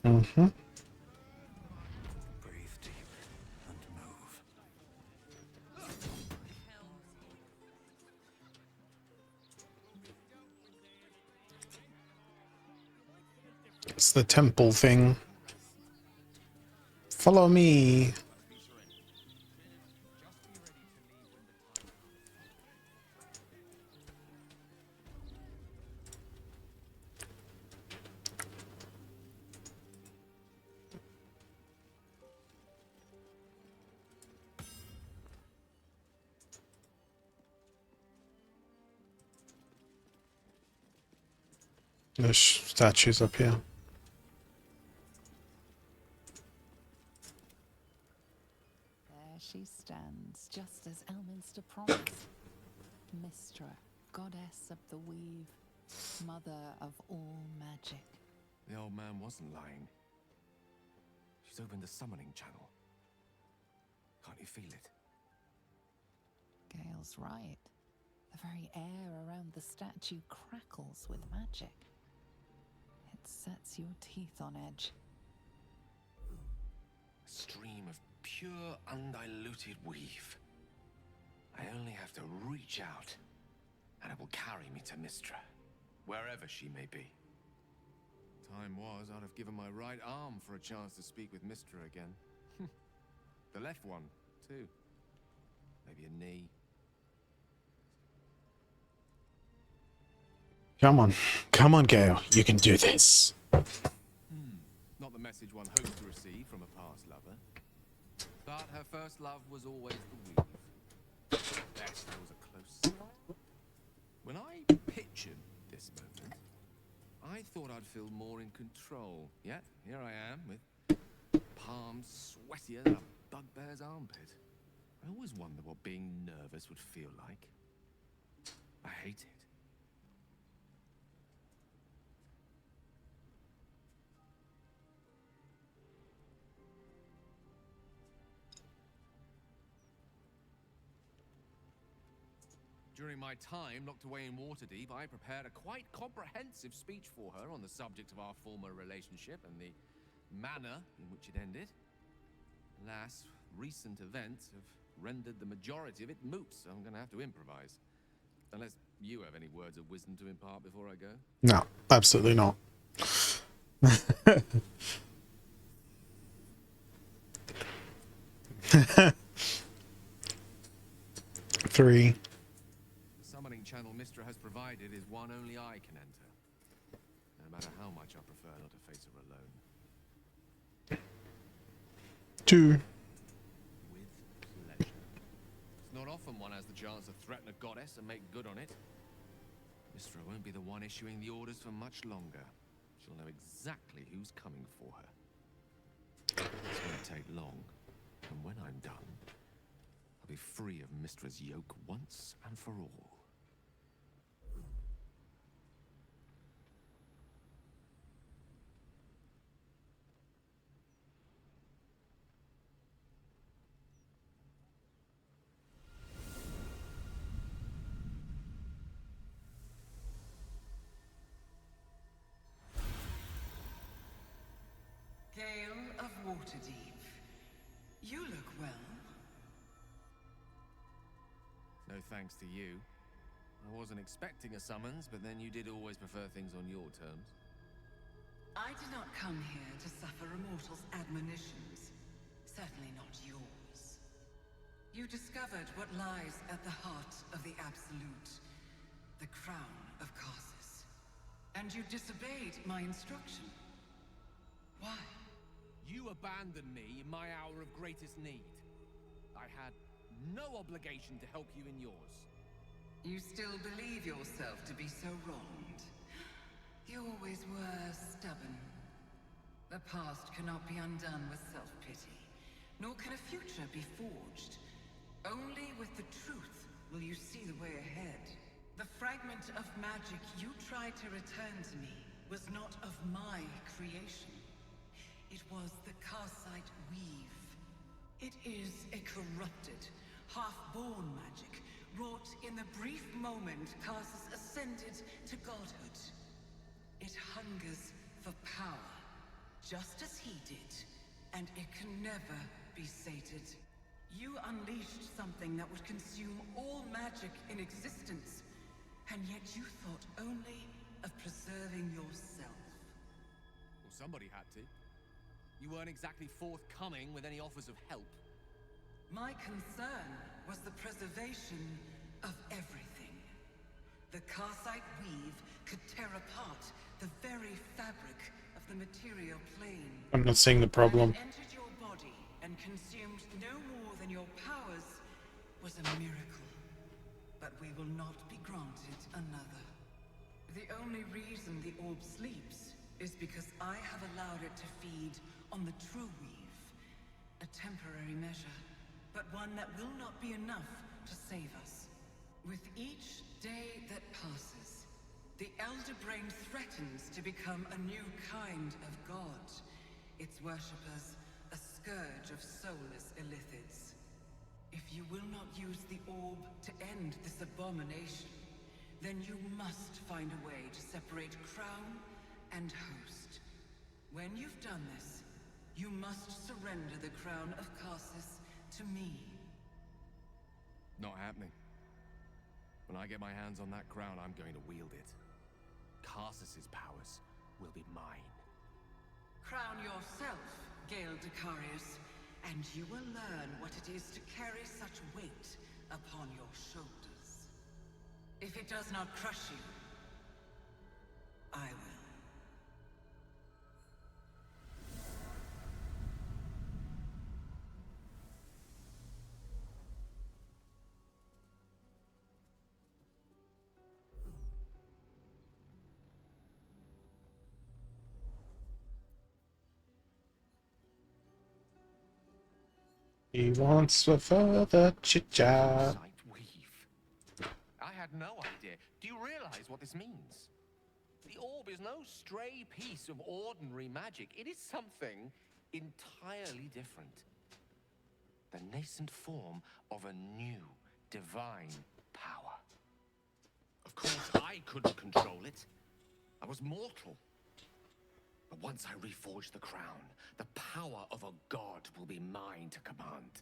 Mm-hmm. It's the temple thing. Follow me. There's statues up here. There she stands, just as Elminster promised. Mistra, goddess of the weave, mother of all magic. The old man wasn't lying. She's opened the summoning channel. Can't you feel it? Gale's right. The very air around the statue crackles with magic. It sets your teeth on edge. A stream of pure, undiluted weave. I only have to reach out, and it will carry me to Mistra, wherever she may be. Time was, I'd have given my right arm for a chance to speak with Mistra again. The left one, too. Maybe a knee. Come on, Gale. You can do this. Not the message one hopes to receive from a past lover. But her first love was always the weave. Yes, there was a close second. When I pictured this moment, I thought I'd feel more in control. Yet, here I am, with palms sweatier than a bugbear's armpit. I always wonder what being nervous would feel like. I hate it. During my time locked away in Waterdeep, I prepared a quite comprehensive speech for her on the subject of our former relationship and the manner in which it ended. Alas, recent events have rendered the majority of it moot, so I'm going to have to improvise. Unless you have any words of wisdom to impart before I go? No, absolutely not. 3. Summoning channel Mistra has provided is one only I can enter. No matter how much I prefer not to face her alone. 2. With pleasure. It's not often one has the chance to threaten a goddess and make good on it. Mistra won't be the one issuing the orders for much longer. She'll know exactly who's coming for her. This won't take long, and when I'm done, I'll be free of Mistra's yoke once and for all. Gale of Waterdeep. You look well. No thanks to you. I wasn't expecting a summons, but then you did always prefer things on your terms. I did not come here to suffer a mortal's admonitions. Certainly not yours. You discovered what lies at the heart of the Absolute. The crown of Karsus. And you disobeyed my instruction. Why? You abandoned me in my hour of greatest need. I had no obligation to help you in yours. You still believe yourself to be so wronged? You always were stubborn. A past cannot be undone with self-pity, nor can a future be forged. Only with the truth will you see the way ahead. The fragment of magic you tried to return to me was not of my creation. It was the Karsite Weave. It is a corrupted, half-born magic, wrought in the brief moment Karsus ascended to godhood. It hungers for power, just as he did, and it can never be sated. You unleashed something that would consume all magic in existence, and yet you thought only of preserving yourself. Well, somebody had to. You weren't exactly forthcoming with any offers of help. My concern was the preservation of everything. The Karsite Weave could tear apart the very fabric of the material plane. I'm not seeing the problem. That it entered your body and consumed no more than your powers was a miracle. But we will not be granted another. The only reason the orb sleeps is because I have allowed it to feed on the true weave. A temporary measure, but one that will not be enough to save us. With each day that passes, the Elder Brain threatens to become a new kind of god. Its worshippers, a scourge of soulless illithids. If you will not use the orb to end this abomination, then you must find a way to separate crown and host. When you've done this, you must surrender the crown of Karsus to me. Not happening. When I get my hands on that crown, I'm going to wield it. Karsus's powers will be mine. Crown yourself, Gale Decarius, and you will learn what it is to carry such weight upon your shoulders. If it does not crush you, I will. He wants a further chit-chat. I had no idea. Do you realize what this means? The orb is no stray piece of ordinary magic. It is something entirely different. The nascent form of a new divine power. Of course, I couldn't control it. I was mortal. But once I reforge the crown, the power of a god will be mine to command.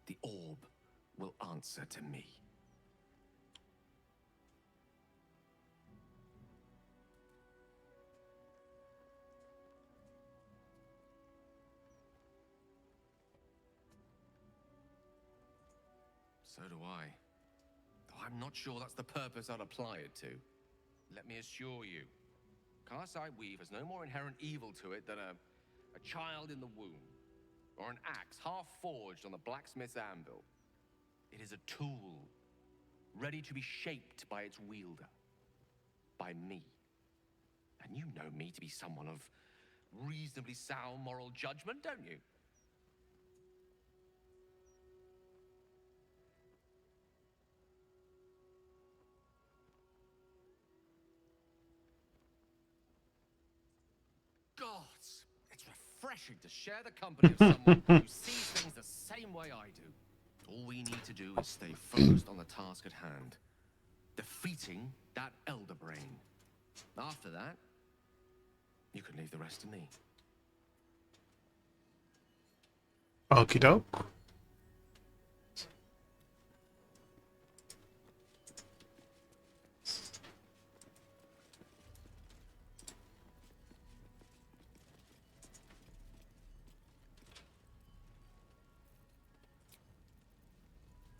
The orb will answer to me. So do I. Though I'm not sure that's the purpose I'd apply it to. Let me assure you, Karsite Weave has no more inherent evil to it than a child in the womb, or an axe half-forged on the blacksmith's anvil. It is a tool, ready to be shaped by its wielder, by me. And you know me to be someone of reasonably sound moral judgment, don't you? Gods, it's refreshing to share the company of someone who sees things the same way I do. All we need to do is stay focused on the task at hand. Defeating that Elder Brain. After that, you can leave the rest to me. Okie doke.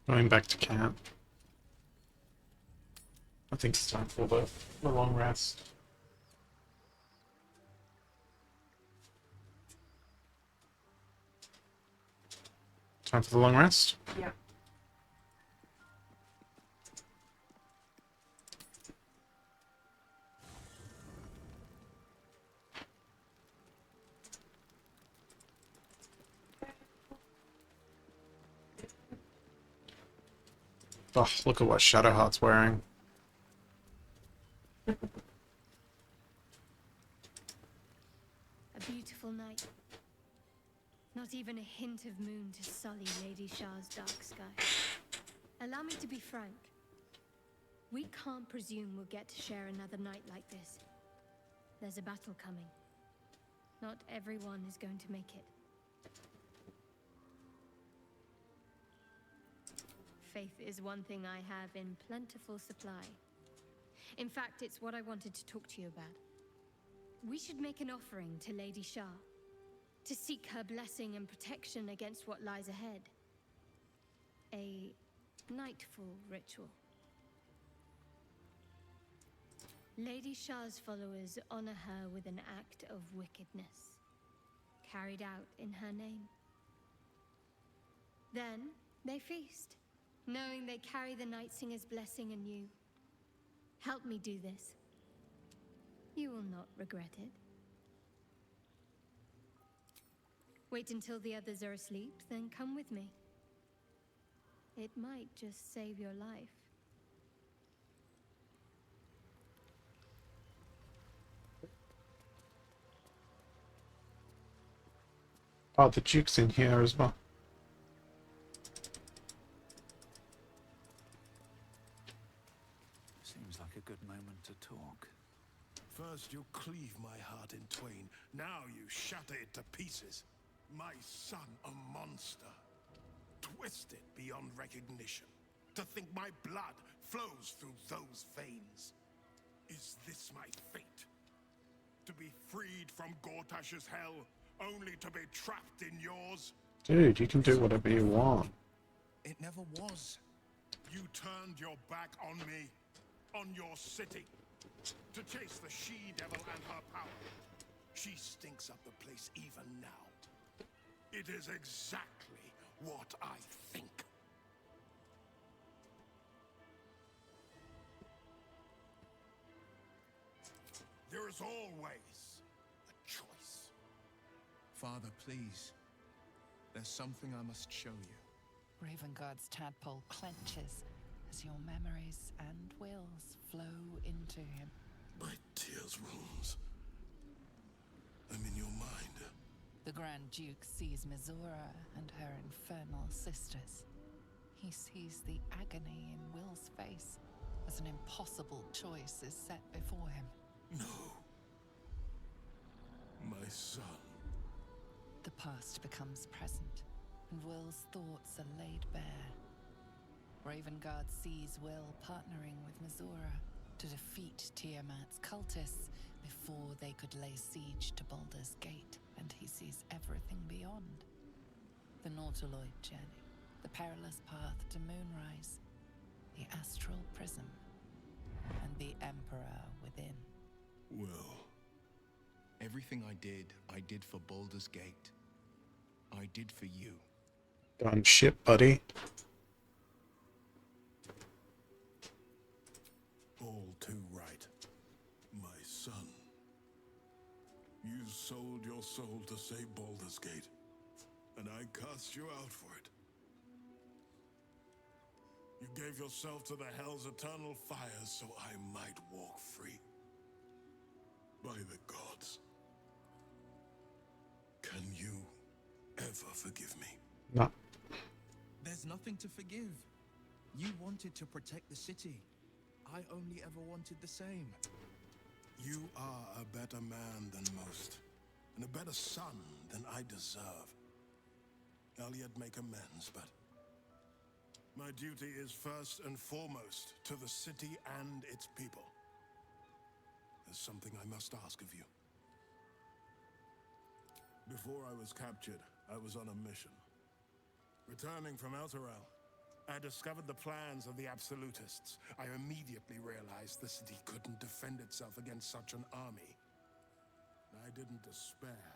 Going back to camp. I think it's time for the long rest. Time for the long rest? Yeah. Oh, look at what Shadowheart's wearing. A beautiful night. Not even a hint of moon to sully Lady Shah's dark sky. Allow me to be frank. We can't presume we'll get to share another night like this. There's a battle coming. Not everyone is going to make it. Faith is one thing I have in plentiful supply. In fact, it's what I wanted to talk to you about. We should make an offering to Lady Shah, to seek her blessing and protection against what lies ahead. A nightfall ritual. Lady Shah's followers honor her with an act of wickedness, carried out in her name. Then they feast, knowing they carry the Night Singer's blessing anew. Help me do this. You will not regret it. Wait until the others are asleep, then come with me. It might just save your life. Oh, the Duke's in here as well. Seems like a good moment to talk. First you cleave my heart in twain, now you shatter it to pieces. My son, a monster. Twisted beyond recognition. To think my blood flows through those veins. Is this my fate? To be freed from Gortash's hell, only to be trapped in yours? Dude, you can do whatever you want. It never was. You turned your back on me, on your city, to chase the she-devil and her power. She stinks up the place even now. It is exactly what I think. There is always a choice. Father, please. There's something I must show you. Ravengard's tadpole clenches as your memories and wills flow into him. My tears rooms. I'm in your mind. The Grand Duke sees Mizora and her infernal sisters. He sees the agony in Will's face as an impossible choice is set before him. No. My son. The past becomes present, and Will's thoughts are laid bare. Ravengard sees Will partnering with Mizora to defeat Tiamat's cultists before they could lay siege to Baldur's Gate, and he sees everything beyond. The Nautiloid journey, the perilous path to Moonrise, the astral prism, and the Emperor within. Well, everything I did for Baldur's Gate. I did for you. Done shit, buddy. All too right. My son. You sold your soul to save Baldur's Gate, and I cast you out for it. You gave yourself to the Hell's eternal fires so I might walk free. By the gods. Can you ever forgive me? No. There's nothing to forgive. You wanted to protect the city. I only ever wanted the same. You are a better man than most, and a better son than I deserve. I'll yet make amends, but my duty is first and foremost to the city and its people. There's something I must ask of you. Before I was captured, I was on a mission. Returning from Elturel, I discovered the plans of the Absolutists. I immediately realized the city couldn't defend itself against such an army. I didn't despair,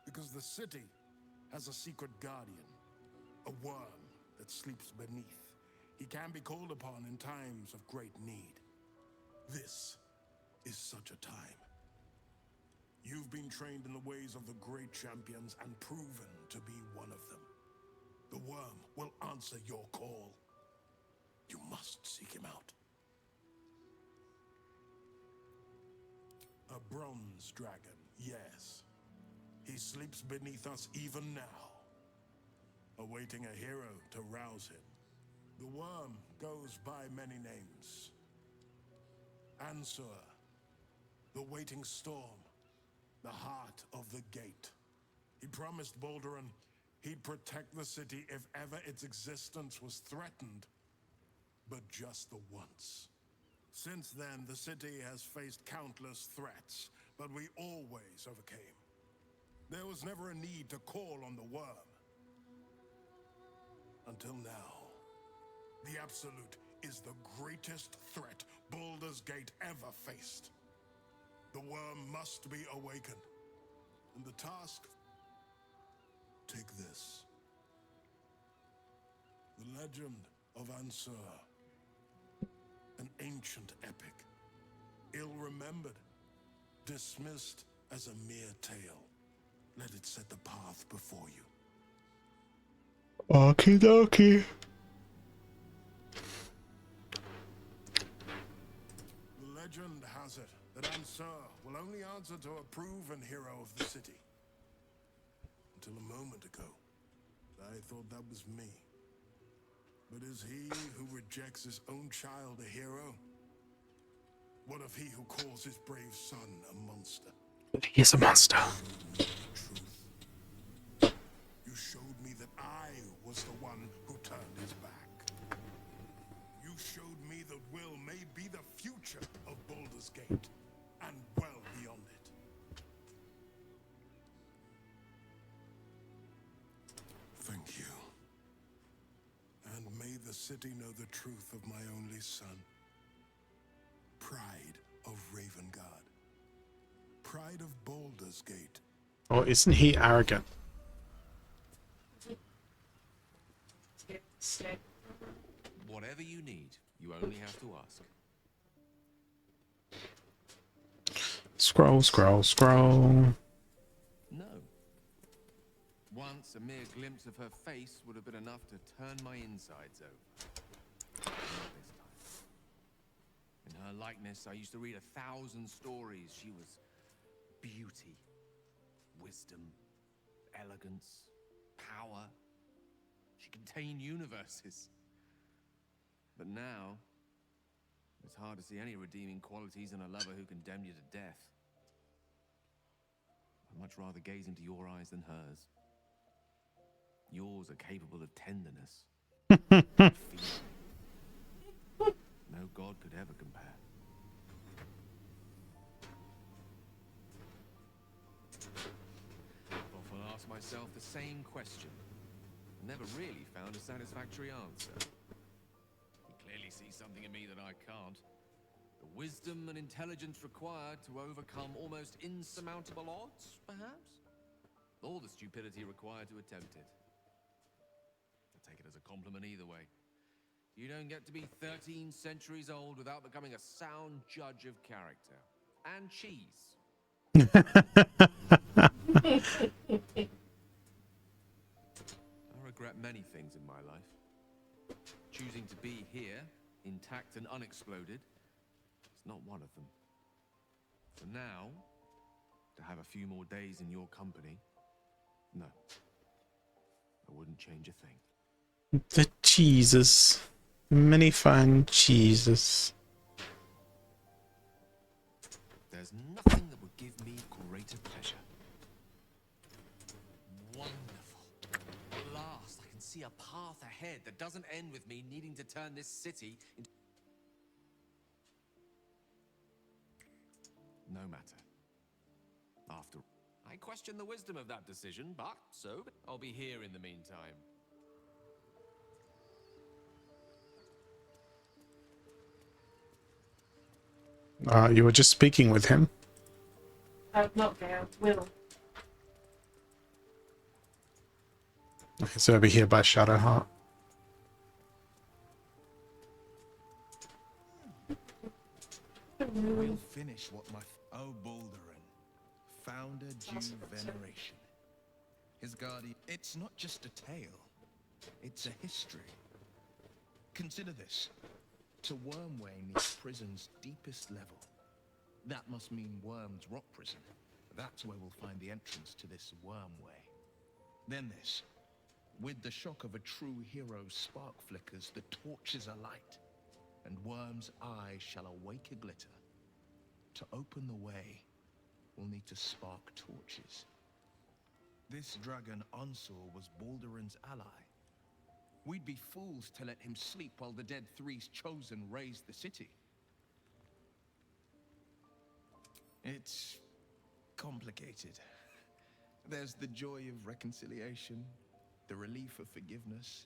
because the city has a secret guardian, a worm that sleeps beneath. He can be called upon in times of great need. This is such a time. You've been trained in the ways of the great champions and proven to be one of them. The worm will answer your call. You must seek him out. A bronze dragon, yes. He sleeps beneath us even now, awaiting a hero to rouse him. The worm goes by many names. Ansur, the waiting storm, the heart of the gate. He promised Baldur he'd protect the city if ever its existence was threatened. But just the once. Since then, the city has faced countless threats, but we always overcame. There was never a need to call on the worm. Until now. The Absolute is the greatest threat Baldur's Gate ever faced. The worm must be awakened. And the task... Take this. The legend of Ansur. An ancient epic. Ill-remembered. Dismissed as a mere tale. Let it set the path before you. Okie dokie. The legend has it that Ansur will only answer to a proven hero of the city. Until a moment ago, I thought that was me. But is he who rejects his own child a hero? What of he who calls his brave son a monster? He is a monster. You showed me that I was the one who turned his back. You showed me that will may be the future of Baldur's Gate, and well beyond it. Thank you. And may the city know the truth of my only son. Pride of Ravengard. Pride of Baldur's Gate. Or isn't he arrogant? Whatever you need, you only have to ask. Scroll, scroll, scroll. No. Once a mere glimpse of her face would have been enough to turn my insides over. Not this time. In her likeness, I used to read 1,000 stories. She was beauty, wisdom, elegance, power. She contained universes. But now, it's hard to see any redeeming qualities in a lover who condemned you to death. I'd much rather gaze into your eyes than hers. Yours are capable of tenderness. No god could ever compare. I've often asked myself the same question. I never really found a satisfactory answer. He clearly sees something in me that I can't. The wisdom and intelligence required to overcome almost insurmountable odds, perhaps? Or the stupidity required to attempt it. I take it as a compliment either way. You don't get to be 13 centuries old without becoming a sound judge of character. And cheese. I regret many things in my life. Choosing to be here, intact and unexploded, is not one of them. For now, to have a few more days in your company, no. I wouldn't change a thing. The cheeses. Many-fang cheeses. There's nothing that would give me greater pleasure. Wonderful. At last, I can see a path ahead that doesn't end with me needing to turn this city into... No matter. After... I question the wisdom of that decision, but so I'll be here in the meantime. You were just speaking with him. Not Gale, Will. He's over here by Shadowheart. We'll finish what my... Oh, Baldurin. Founder due veneration. His guardian... It's not just a tale. It's a history. Consider this. To Wormway near prison's deepest level. That must mean Worm's Rock Prison. That's where we'll find the entrance to this Wormway. Then this. With the shock of a true hero's spark flickers, the torches alight, and Worm's eye shall awake a glitter. To open the way, we'll need to spark torches. This dragon Unsur was Balduran's ally. We'd be fools to let him sleep while the Dead Three's chosen raised the city. It's complicated. There's the joy of reconciliation, the relief of forgiveness,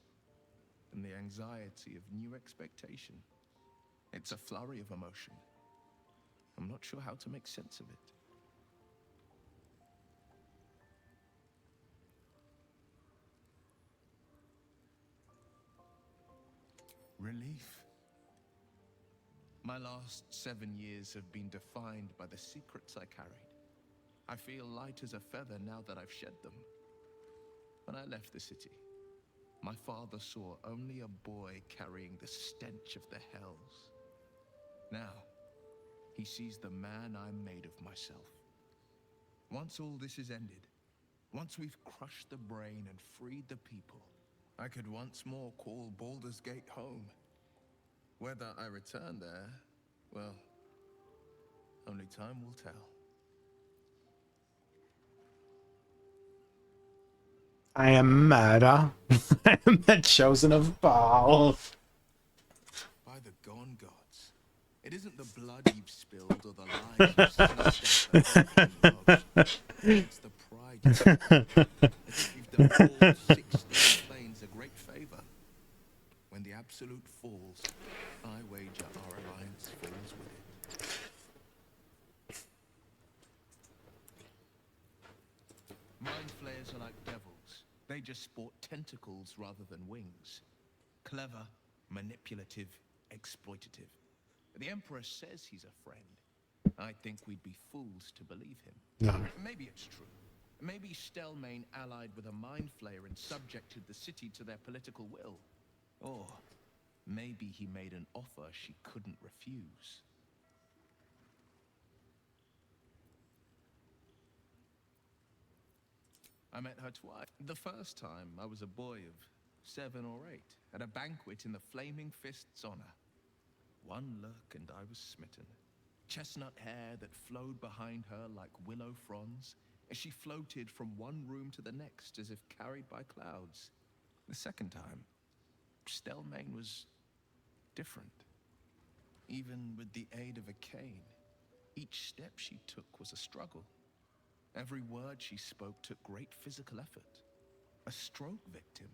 and the anxiety of new expectation. It's a flurry of emotion. I'm not sure how to make sense of it. Relief. My last 7 years have been defined by the secrets I carried. I feel light as a feather now that I've shed them. When I left the city, my father saw only a boy carrying the stench of the hells. Now, he sees the man I made of myself. Once all this is ended, once we've crushed the brain and freed the people, I could once more call Baldur's Gate home. Whether I return there, well, only time will tell. I am murder. I am the chosen of Baal. By the gone gods, it isn't the blood you've spilled or the lies you've snuffed. It's the pride you've got. As if you've done all 16 planes a great favor. When the absolute falls, I wager our alliance falls with it. Mind flayers are like devils. They just sport tentacles rather than wings. Clever, manipulative, exploitative. The Emperor says he's a friend. I think we'd be fools to believe him. No. Maybe it's true. Maybe Stelmane allied with a mind flayer and subjected the city to their political will. Or maybe he made an offer she couldn't refuse. I met her twice. The first time, I was a boy of 7 or 8, at a banquet in the Flaming Fist's honor. One look and I was smitten. Chestnut hair that flowed behind her like willow fronds, as she floated from one room to the next as if carried by clouds. The second time, Stelmane was different. Even with the aid of a cane, each step she took was a struggle. Every word she spoke took great physical effort. A stroke victim?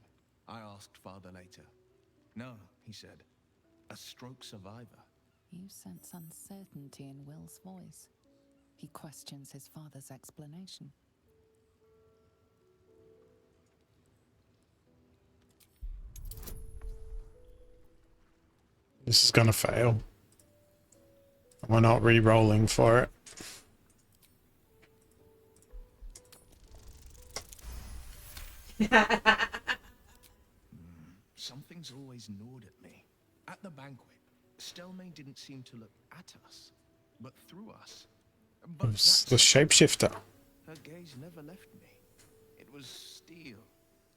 I asked Father later. No, he said. A stroke survivor. You sense uncertainty in Will's voice. He questions his father's explanation. This is gonna fail. We're not re-rolling for it. Something's always gnawed at me. At the banquet, Stelmane didn't seem to look at us, but through us. But It's the shapeshifter. her gaze never left me. It was steel,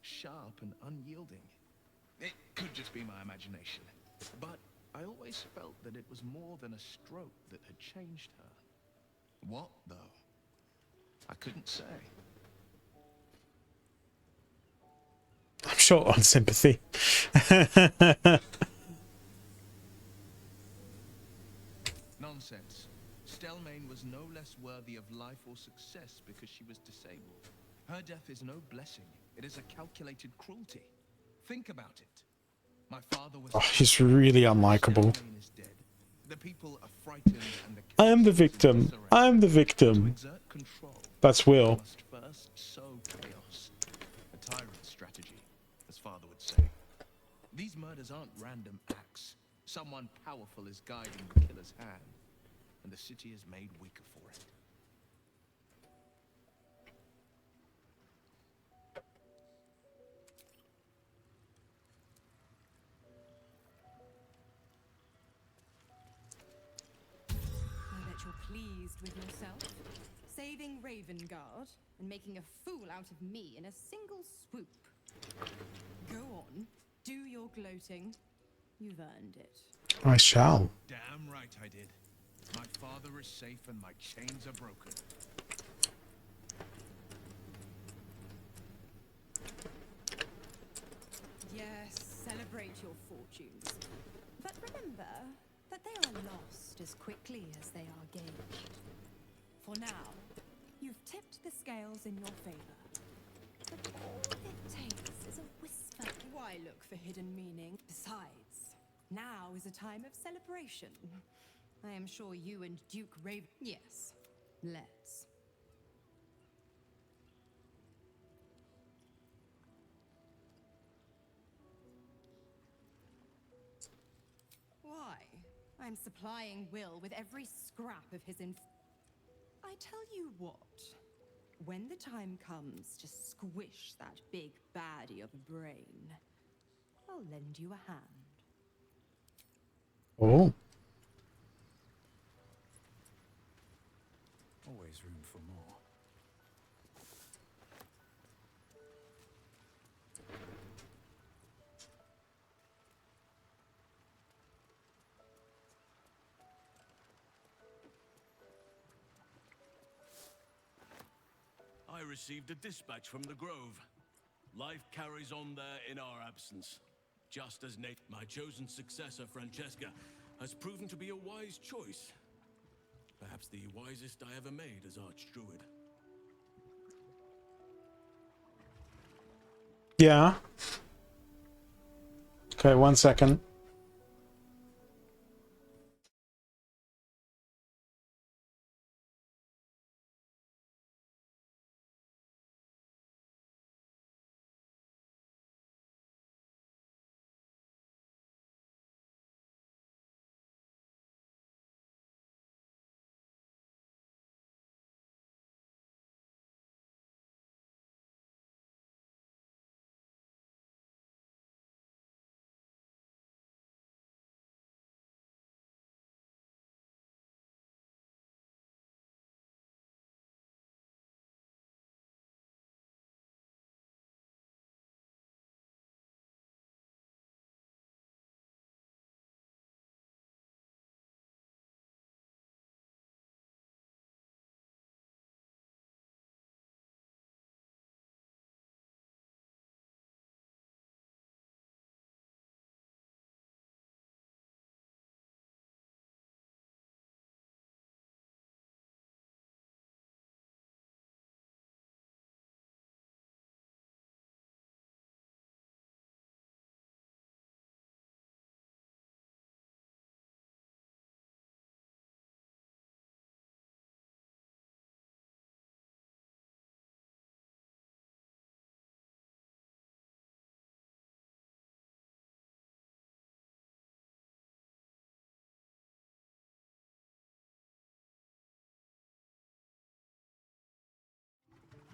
sharp and unyielding. It could just be my imagination, but I always felt that it was more than a stroke that had changed her. What, though? I couldn't say. I'm short on sympathy. Nonsense. Stelmane was no less worthy of life or success because she was disabled. Her death is no blessing. It is a calculated cruelty. Think about it. My father was... Oh, he's really unlikable. Stelmane is dead. The people are frightened and the... I am the victim. I am the victim. exert control, That's Will. must first sow chaos. A tyrant's strategy, as father would say. These murders aren't random acts. Someone powerful is guiding the killer's hand, and the city is made weaker for it. with yourself, saving Ravengard and making a fool out of me in a single swoop. Go on, do your gloating. You've earned it. I shall. Damn right I did. My father is safe and my chains are broken. Yes, celebrate your fortunes. But remember that they are lost as quickly as they are gained. For now, you've tipped the scales in your favor. But all it takes is a whisper. Why look for hidden meaning? Besides, now is a time of celebration. I am sure you and Duke Raven... Yes, let's. Why? I'm supplying Will with every scrap of his I tell you what. When the time comes to squish that big baddie of a brain, I'll lend you a hand. Oh. Always room for more. I received a dispatch from the Grove. Life carries on there in our absence. Just as Nate, my chosen successor, Francesca, has proven to be a wise choice. Perhaps the wisest I ever made as Archdruid. Yeah. Okay, 1 second.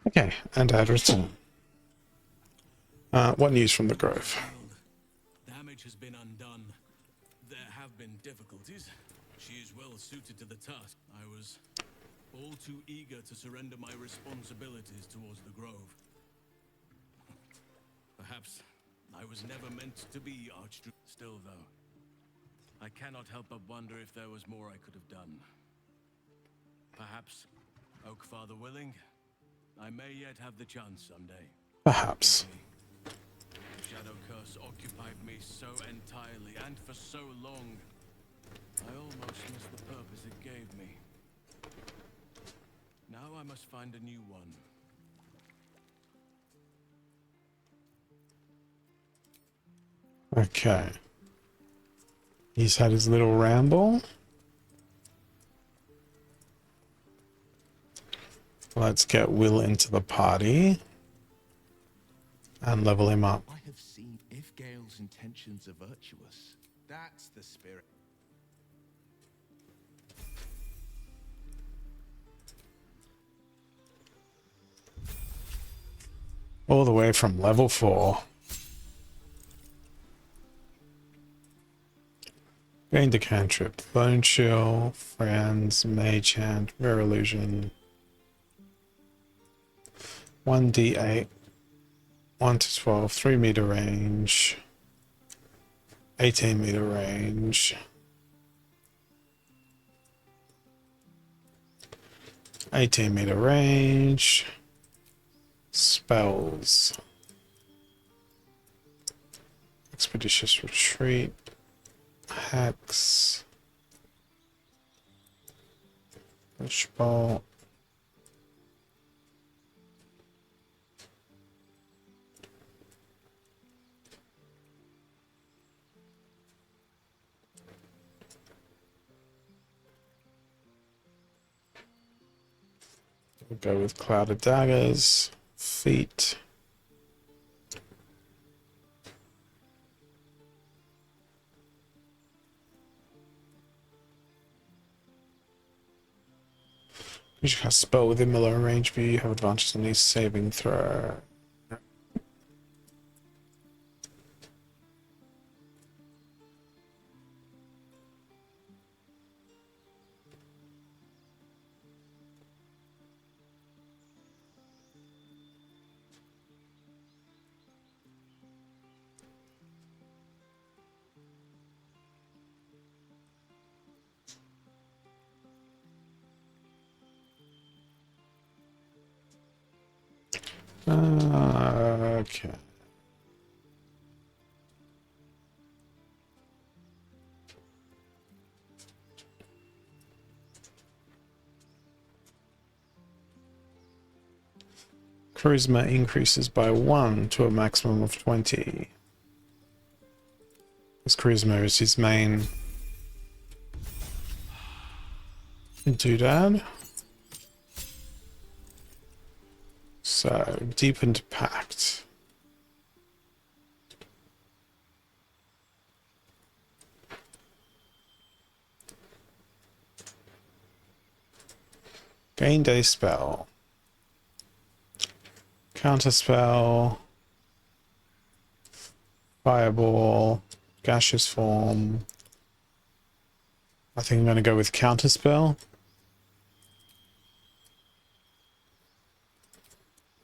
Okay, and add return. What news from the Grove? Damage has been undone. There have been difficulties. She is well suited to the task. I was all too eager to surrender my responsibilities towards the Grove. Perhaps I was never meant to be Archdruid. Still, though, I cannot help but wonder if there was more I could have done. Perhaps, Oakfather willing, I may yet have the chance someday. Perhaps. The Shadow Curse occupied me so entirely and for so long, I almost missed the purpose it gave me. Now I must find a new one. Okay. He's had his little ramble. Let's get Will into the party and level him up. I have seen if Gale's intentions are virtuous. That's the spirit. All the way from level 4. Gained a cantrip. Bone Chill, Friends, Mage Hand, Rare Illusion. 1d8. 1 to 12, 3 meter range. 18 meter range. 18-meter range. Spells. Expeditious Retreat. Hex. Bushbolt. We'll go with Cloud of Daggers. Feet. You should cast a spell within below range, but you have advantage on these saving throw. Okay. Charisma increases by 1 to a maximum of 20. His charisma is his main doodad. So, Deepened Pact. Gained a spell. Counterspell. Fireball. Gaseous Form. I think I'm going to go with Counterspell.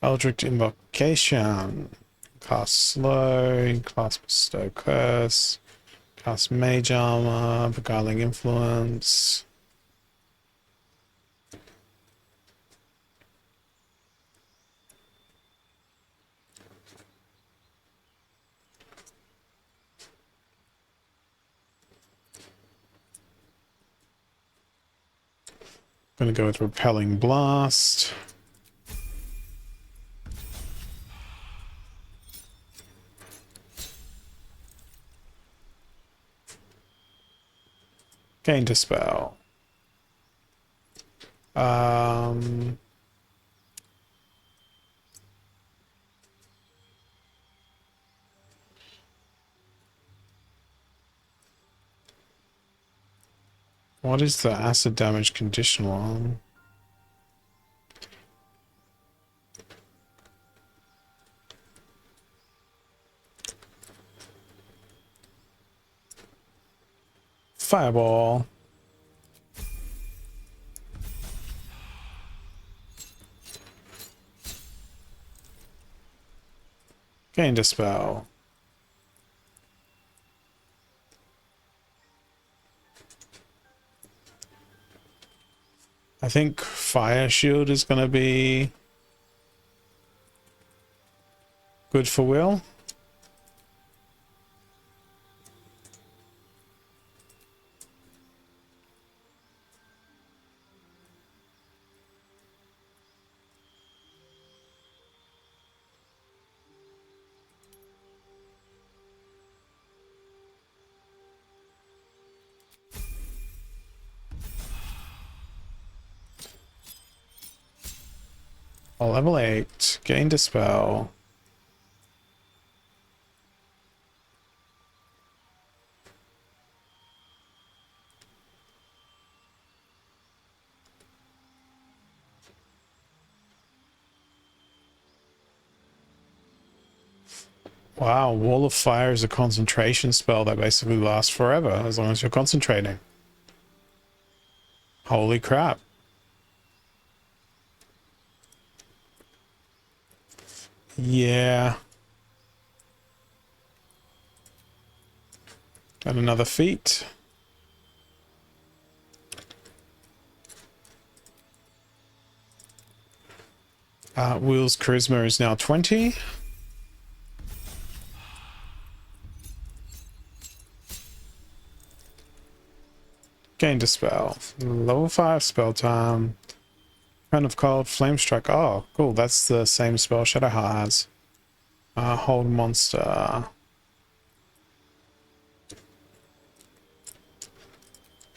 Eldritch Invocation. Cast Slow. Cast Bestow Curse. Cast Mage Armor. Beguiling Influence. Gonna go with Repelling Blast. Gained a spell. What is the acid damage conditional on? Fireball. Gained a spell. I think Fire Shield is going to be good for Will. Level 8. Gained a spell. Wow, Wall of Fire is a concentration spell that basically lasts forever as long as you're concentrating. Holy crap. Yeah. Got another feat. Will's charisma is now 20. Gained a spell. Level 5 spell time. Kind of called Flame Strike. Oh, cool. That's the same spell Shadowheart has. Hold monster.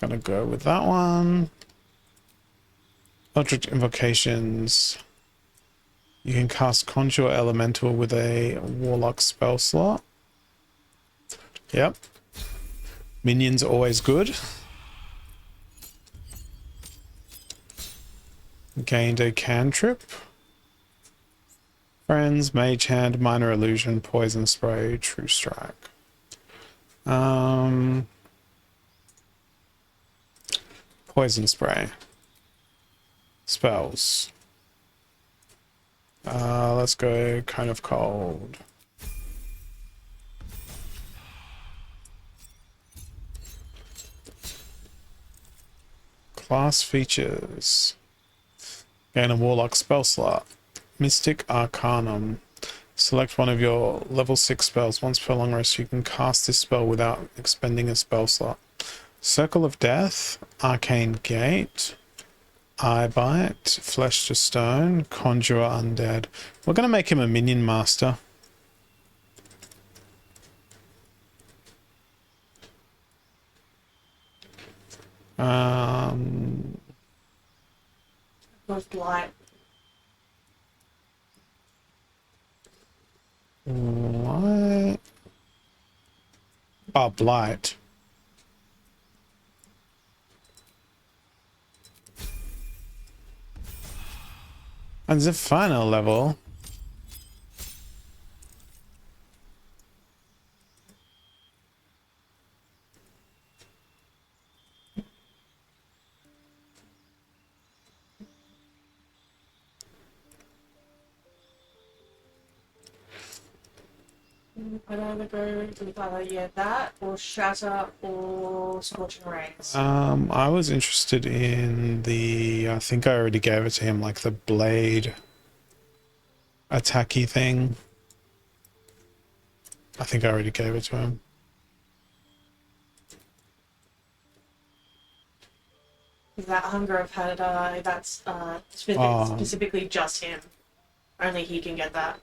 Gonna go with that one. Eldritch Invocations. You can cast Conjure Elemental with a Warlock spell slot. Yep. Minions always good. Gained a cantrip. Friends, Mage Hand, Minor Illusion, Poison Spray, True Strike. Poison Spray. Spells. Let's go kind of cold. Class features. Gain a Warlock spell slot. Mystic Arcanum. Select one of your level 6 spells. Once per long rest, you can cast this spell without expending a spell slot. Circle of Death, Arcane Gate, Eye Bite, Flesh to Stone, Conjure Undead. We're going to make him a minion master. Both light. What? Oh, Blight. And the final level. I'd either go with either that or Shatter or Scorching Rays. I was interested in the, I think I already gave it to him, like the blade attacky thing. I think I already gave it to him. That Hunger of Hadada, that's specifically just him. Only he can get that.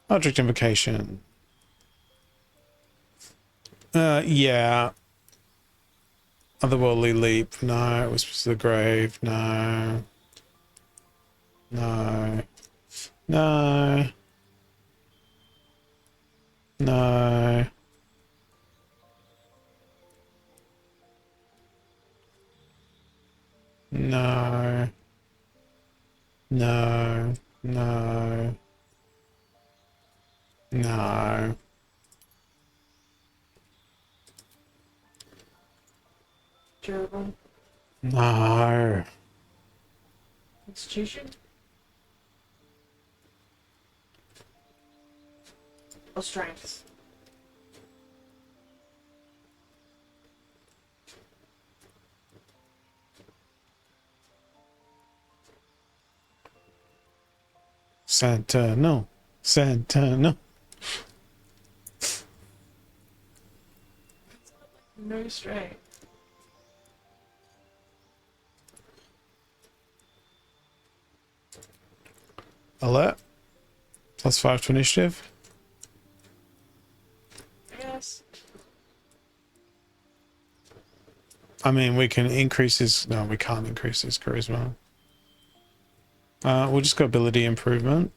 Eldritch Invocation. Yeah. Otherworldly Leap. No. It was to the grave. No. No. No. No. No. No. No. No. Durable. No. Institution. Or Strength. Santa, no. Santa, no. No strength. Alert. +5 to initiative. Yes. I mean, we can increase his... No, we can't increase his charisma. We'll just go ability improvement.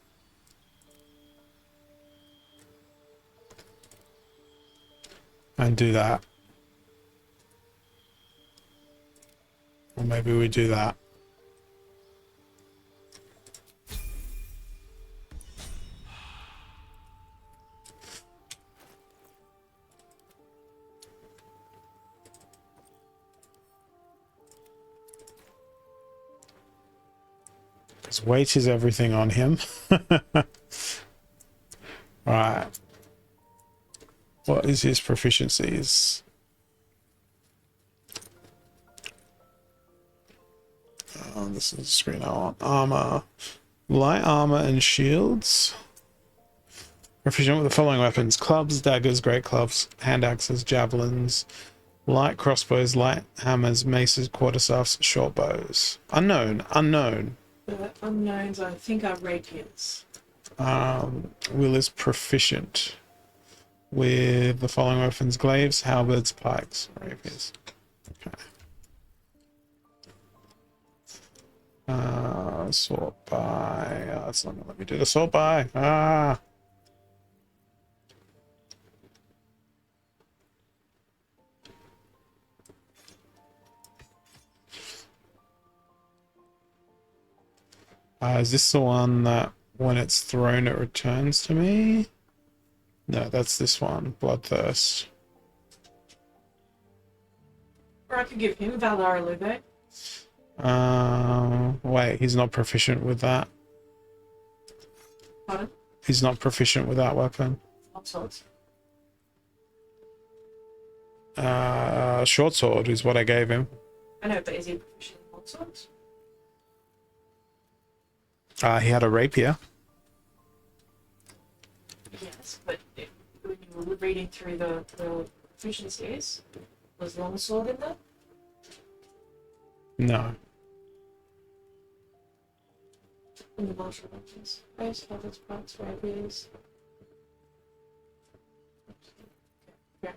And do that. Or maybe we do that. His weight is everything on him. Right. What is his proficiencies? Oh, this is the screen I want. Armor. Light armor and shields. Proficient with the following weapons: clubs, daggers, great clubs, hand axes, javelins, light crossbows, light hammers, maces, quarterstaffs, short bows. Unknown. Unknown. The unknowns, I think, are rapiers. Will is proficient with the following weapons: glaives, halberds, pikes, rapiers. Okay. Sort by. It's not gonna let me do the sort by. Is this the one that when it's thrown it returns to me? No, that's this one. Bloodthirst. Or I could give him Valar Lube. Wait, he's not proficient with that. Pardon? He's not proficient with that weapon. What sorts? Short sword is what I gave him. I know, but is he proficient in what sorts? He had a rapier. Yes, but when you were reading through the proficiencies, was longsword in there? No. In the martial arts. Base, others, parts, rapiers. Yeah.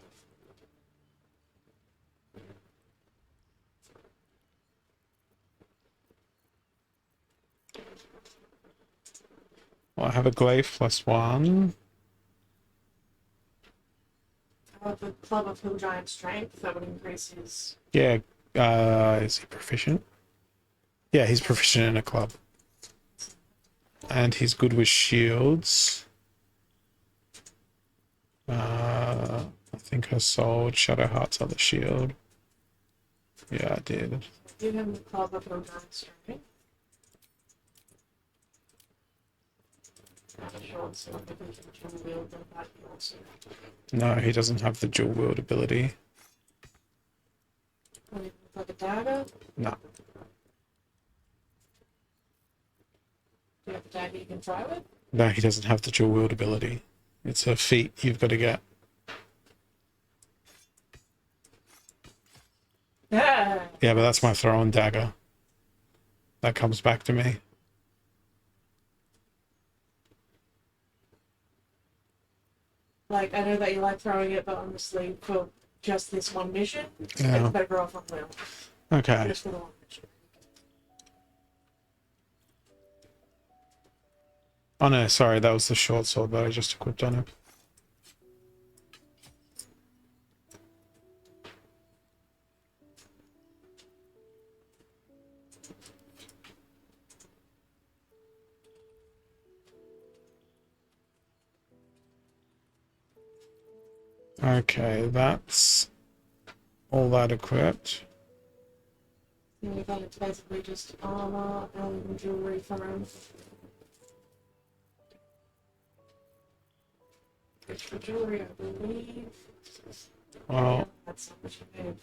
Well, I have a glaive +1. I have a club of hill giant strength that would increase his. Yeah. Is he proficient? Yeah, he's proficient in a club. And he's good with shields. I think I sold Shadow Heart's other shield. Yeah, I did. Give him the club of hill giant strength. Short sword, if he can wield them, that also. No, he doesn't have the dual wield ability. Like a dagger? No. Do you have a dagger you can throw it? No, he doesn't have the dual wield ability. It's a feat you've got to get. Yeah. Yeah, but that's my throwing dagger. That comes back to me. Like, I know that you like throwing it, but honestly, for just this one mission, Yeah. it's better off on wheel. Okay. Just for the one mission. Oh no, sorry, that was the short sword that I just equipped on him. Okay, that's all that equipped. And then it's basically just armor and jewelry for him. Which for jewelry, I believe. Well, That's not what you need.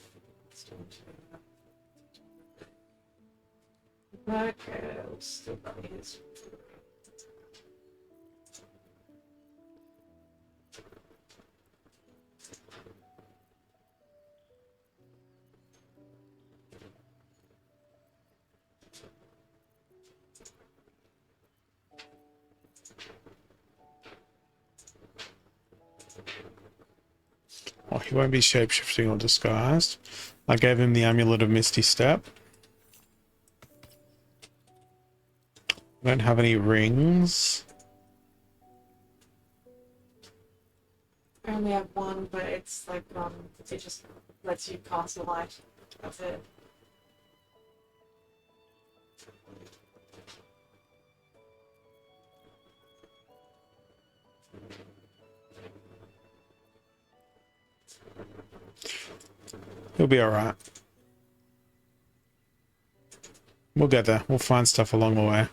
Okay, I'll still got his. well, he won't be shapeshifting or disguised. I gave him the Amulet of Misty Step. I don't have any rings. I only have one, but it's like, it just lets you cast a light. That's it. He'll be alright. We'll get there. We'll find stuff along the way.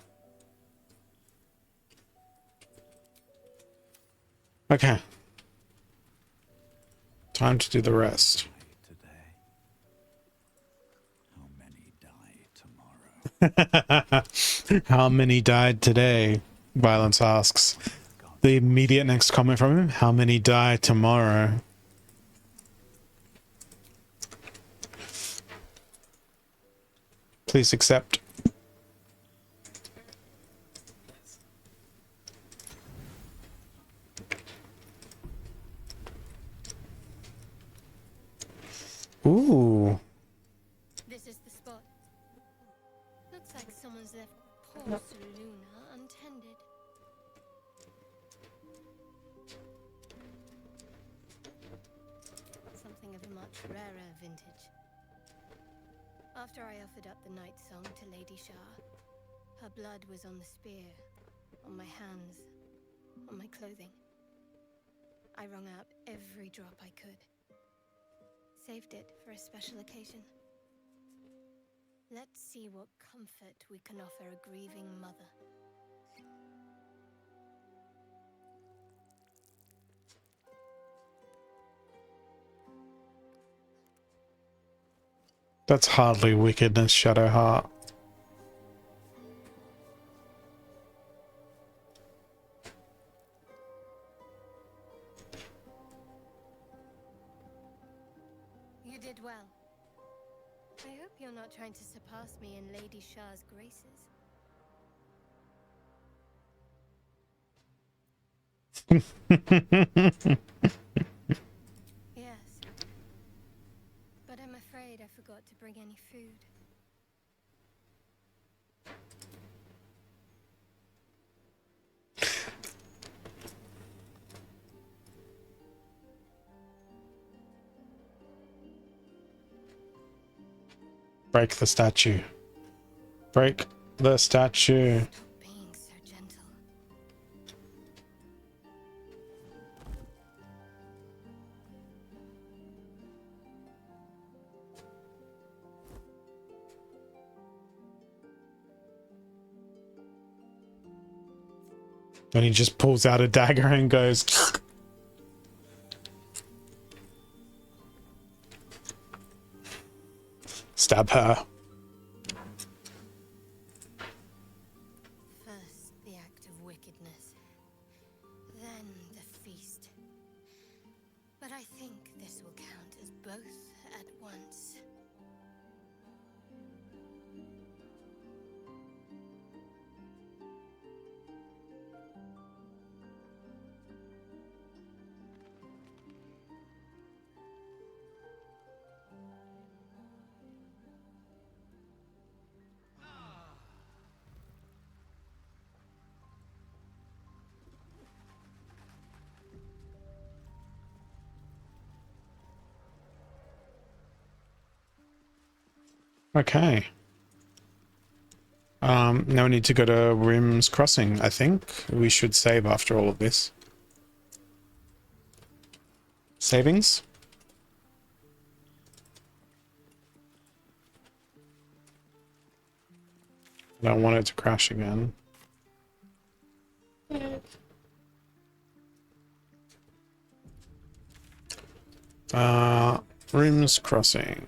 Okay. Time to do the rest. How many died today? Violence asks. The immediate next comment from him, how many die tomorrow? Please accept. Ooh. This is the spot. Looks like someone's left poor Luna untended. Something of a much rarer vintage. After I offered up the night song to Lady Shah, her blood was on the spear, on my hands, on my clothing. I wrung out every drop I could. Saved it for a special occasion. Let's see what comfort we can offer a grieving mother. That's hardly wickedness, Shadowheart. You did well. I hope you're not trying to surpass me in Lady Shah's graces. Yes. But I'm afraid I forgot to bring any food. Break the statue. Break the statue. Being so gentle. And he just pulls out a dagger and goes. Stab her. First the act of wickedness, then the feast. But I think this will count as both at once. Okay. Now we need to go to Rim's Crossing, I think. We should save after all of this. Savings? I don't want it to crash again. Rim's Crossing.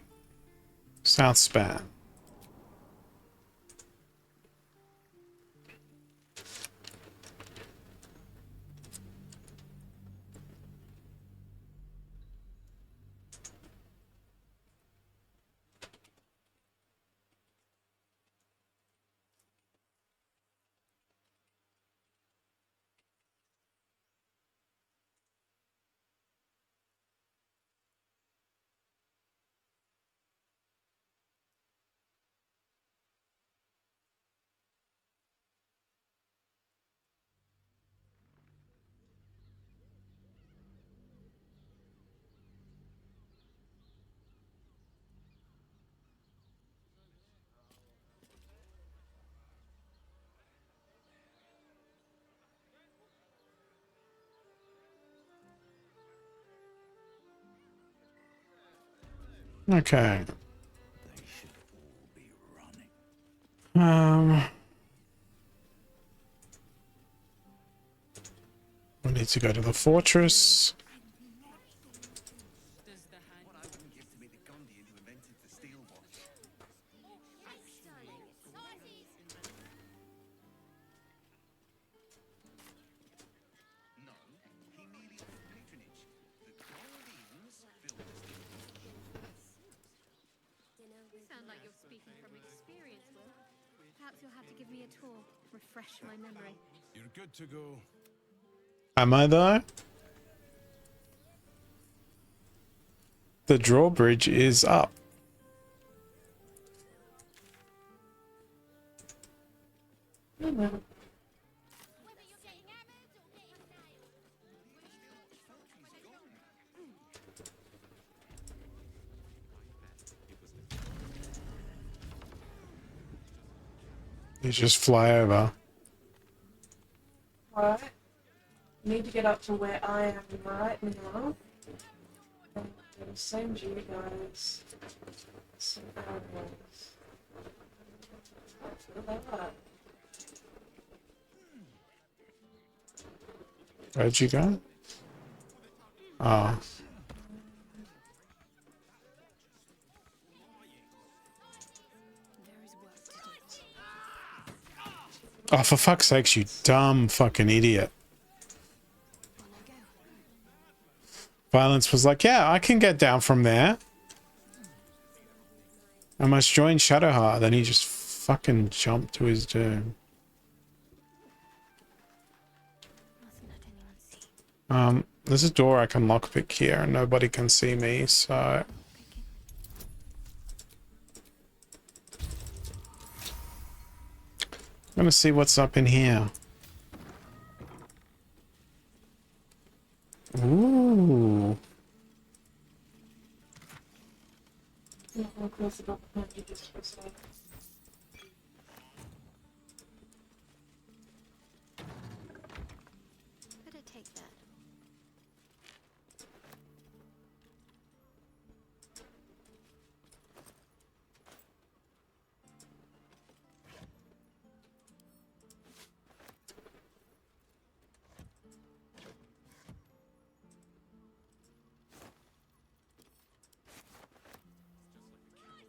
South Span. Okay. We need to go to the fortress. You sound like you're speaking from experience, Will. Perhaps you'll have to give me a tour, refresh my memory. You're good to go. Am I though? The drawbridge is up. You just fly over. Alright. Need to get up to where I am right now. And I'll send you guys some arrows. Feel that. Where'd you go? Oh. Oh, for fuck's sakes, you dumb fucking idiot. Violence was like, yeah, I can get down from there. I must join Shadowheart. Then he just fucking jumped to his doom. There's a door I can lockpick here and nobody can see me, so... I'm gonna see what's up in here. Ooh. Better take that.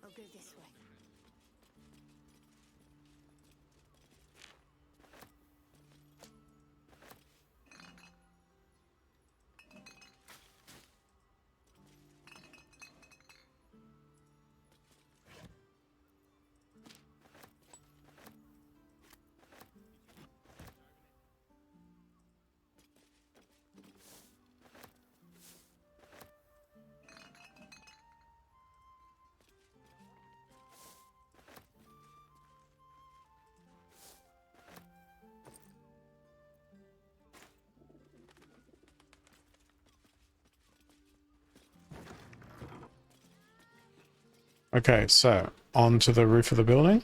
I'll go this way. Okay, so onto the roof of the building.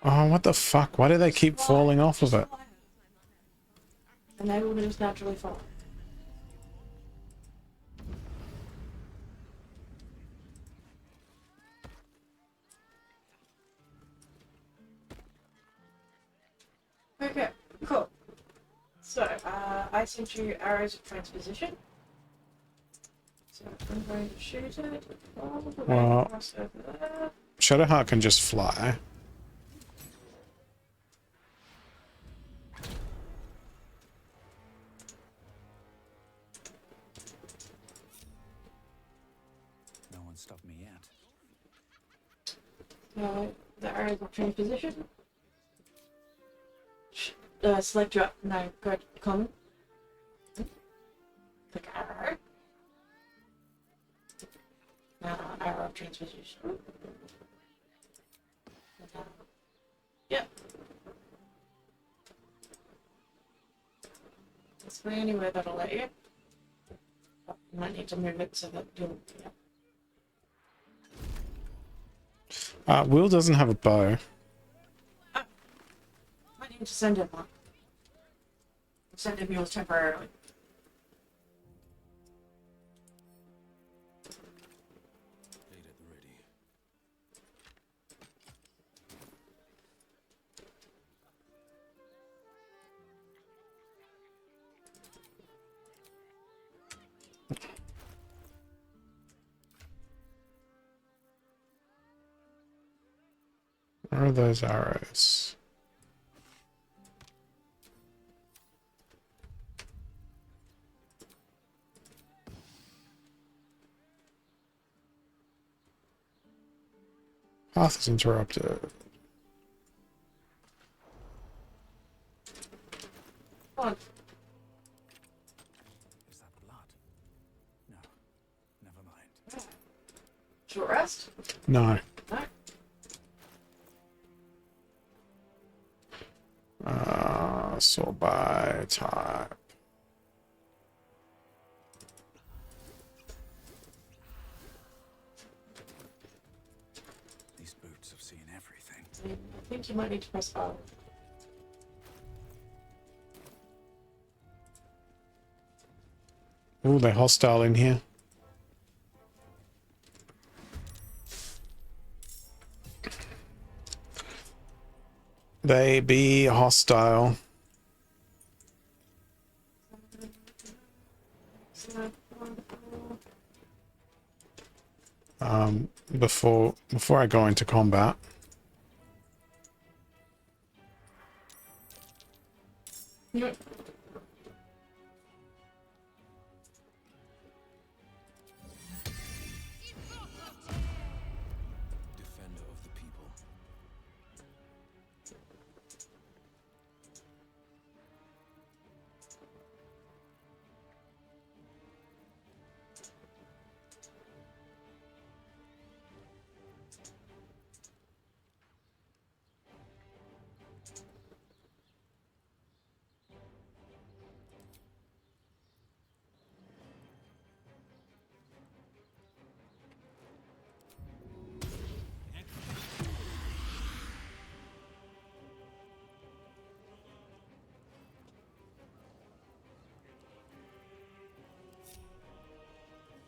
Oh, what the fuck? Why do they keep falling off of it? And they will just naturally fall. Okay, cool. So, I sent you arrows of transposition. So I'm going to shoot it all the way Well, across over there. Shadowheart can just fly. No one stopped me yet. So, the arrows of transposition. Select your, no, go to common. Click arrow. Arrow of transposition. Yep. That's the only way that'll let you. You might need to move it so that you'll, yeah. Will doesn't have a bow. Might need to send him one. Send him yours temporarily. Where are those arrows? Path is interrupted. Come on. Is that blood? No. Never mind. Short rest? No. No. So by type. These boots have seen everything. I think you might need to press R. Oh, they're hostile in here. They be hostile. Before I go into combat. Yep. Defender of the people.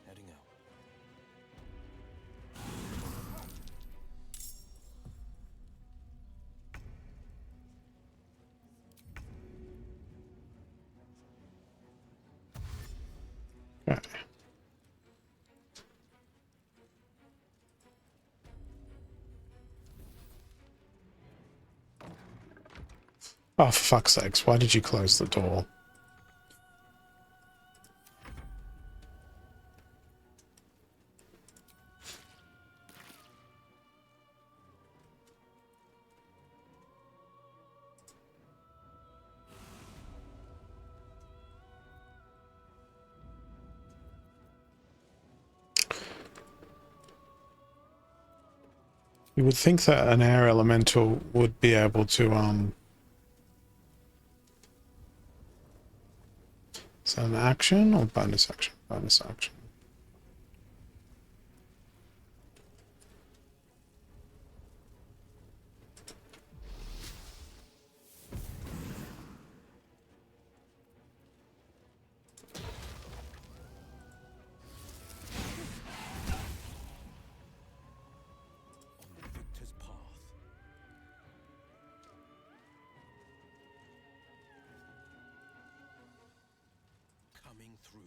Heading out. Okay. Oh, for fuck's sakes, why did you close the door? You would think that an air elemental would be able to, is that an action or bonus action? Bonus action. Victor's path. Coming through.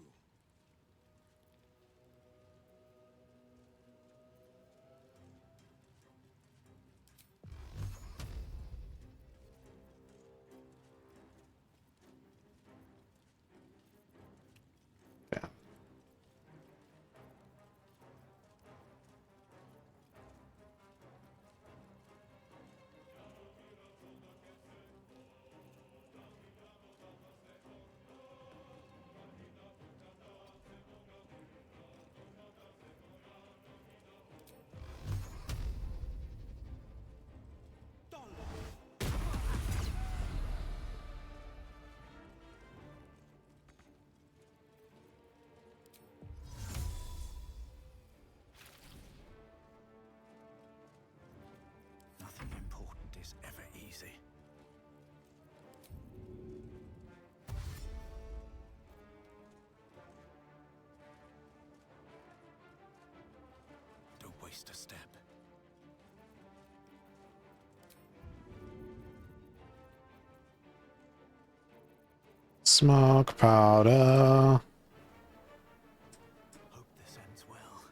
Nothing important is ever easy. Don't waste a step. Smoke powder. Hope this ends well.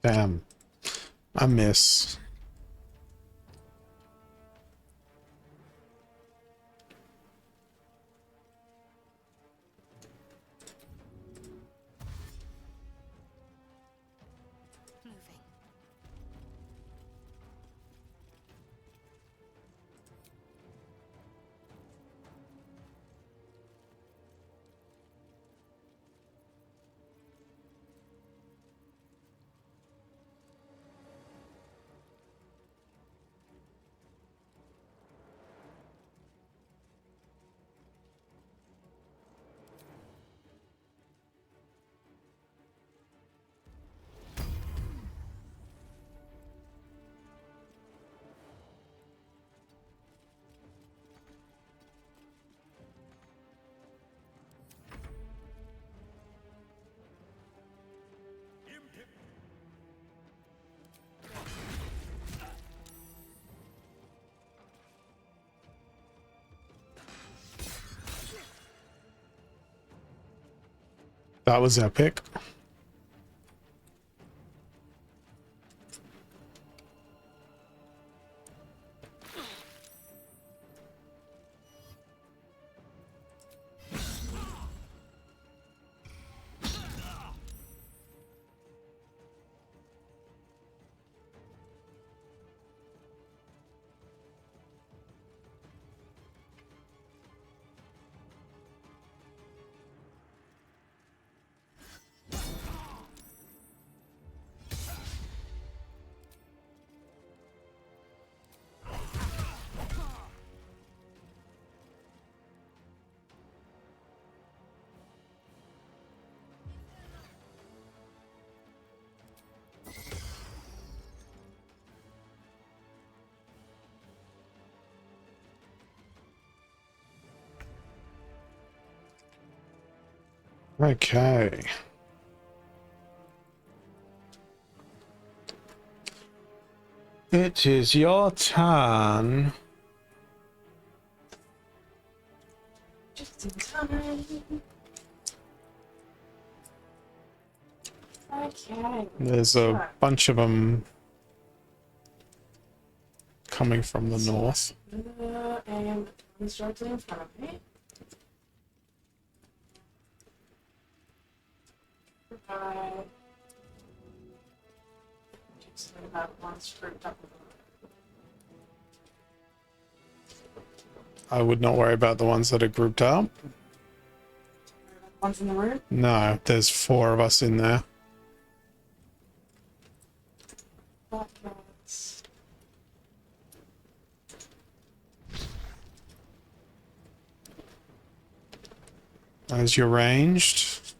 Damn. I miss. That was epic. Okay. It is your turn. Just in time. Okay. There's a bunch of them coming from the north. And one's directly in front of me. Just about one script up. I would not worry about the ones that are grouped up. One's in the room? No, there's 4 of us in there. As you're ranged,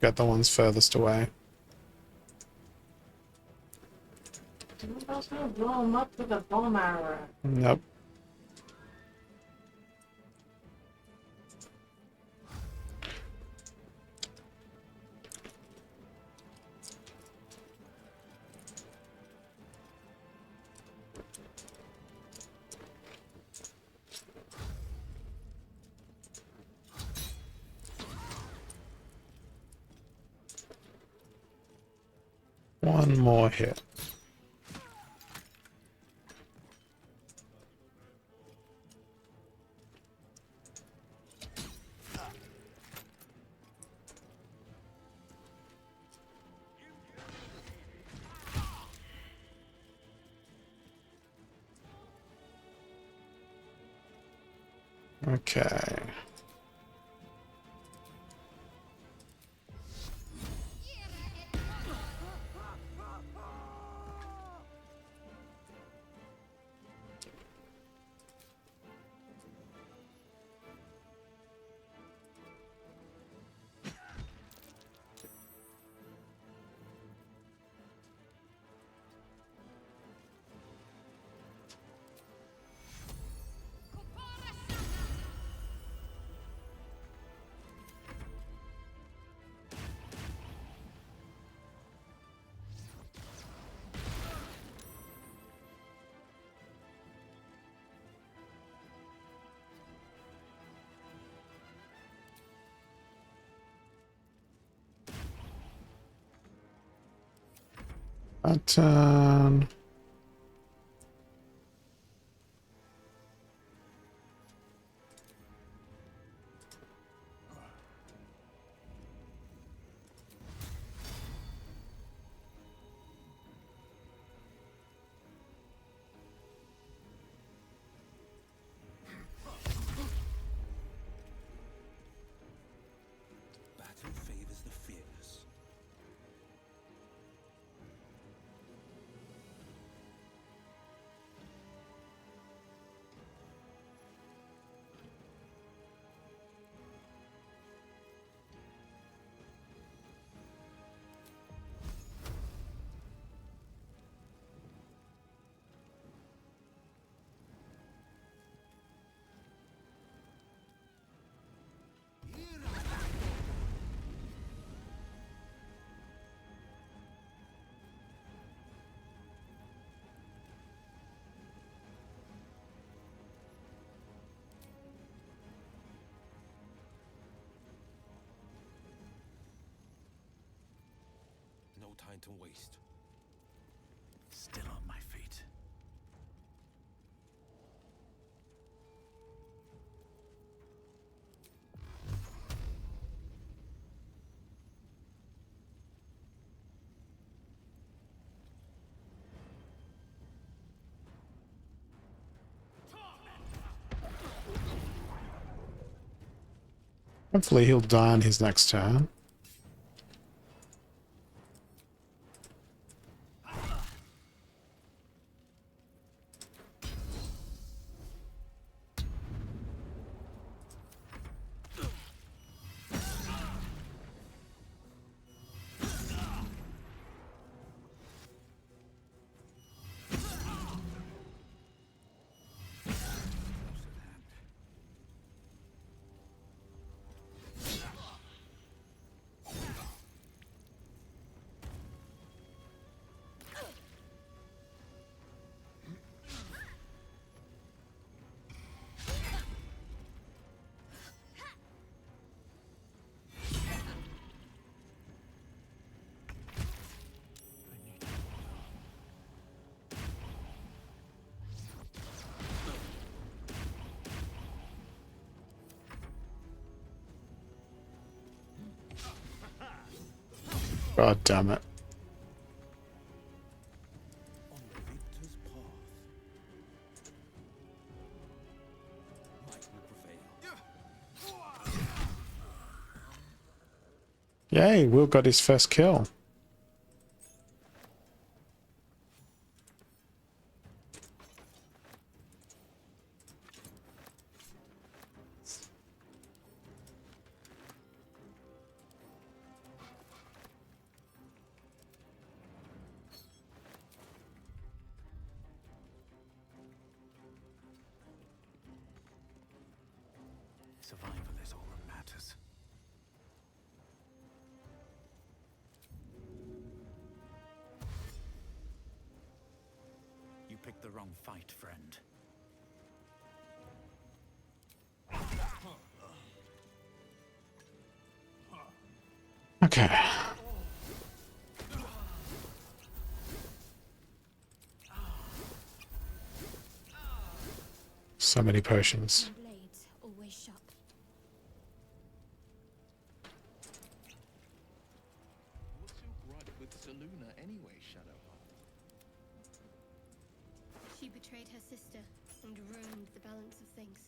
get the ones furthest away. I was gonna blow him up with a bomb arrow. Nope. One more hit. Okay. Button. Battle favors the fearless. No time to waste. Still on my feet. Hopefully he'll die on his next turn. God damn it. Yay, Will got his first kill. Survival is all that matters. You picked the wrong fight, friend. Okay. So many potions. My blades always sharp. What's your gripe with Seluna anyway, Shadowheart? She betrayed her sister and ruined the balance of things.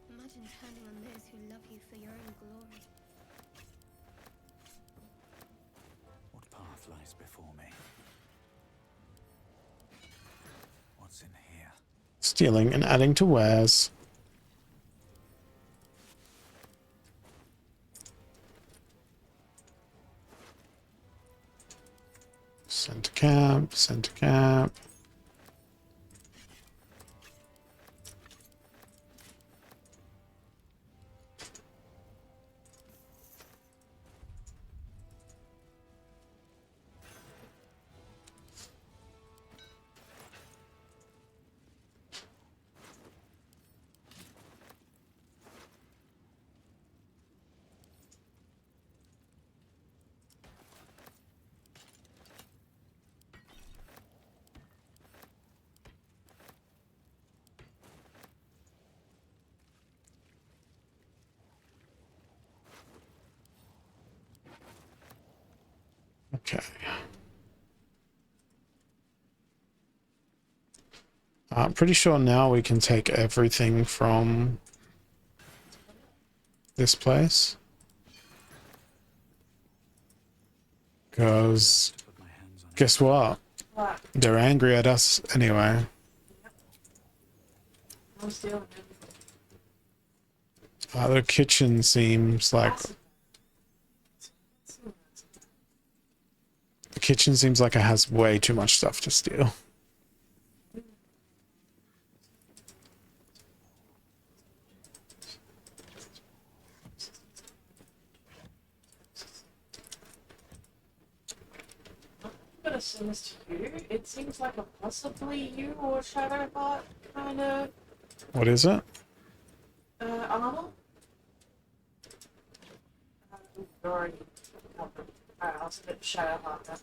Imagine turning on those who love you for your own glory. What path lies before me? What's in here? Stealing and adding to wares. Send to camp, send to camp. Okay. I'm pretty sure now we can take everything from this place. Because guess what? What? They're angry at us anyway. I'm stealing everything. The kitchen seems like... The kitchen seems like it has way too much stuff to steal. I'm gonna send this to you. It seems like a possibly you or Shadowheart kind of What is it? armor. Already covered. Alright, I'll send it to Shadowheart then.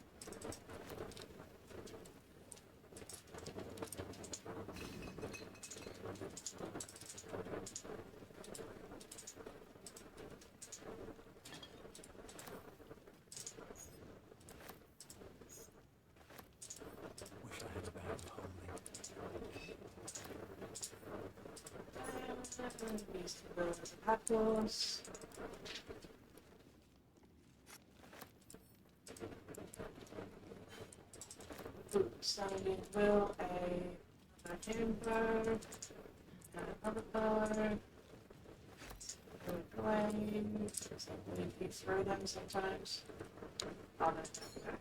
These two are the packers. Standing will a hamburger, another bar, blade. You throw them sometimes. Oh no, okay.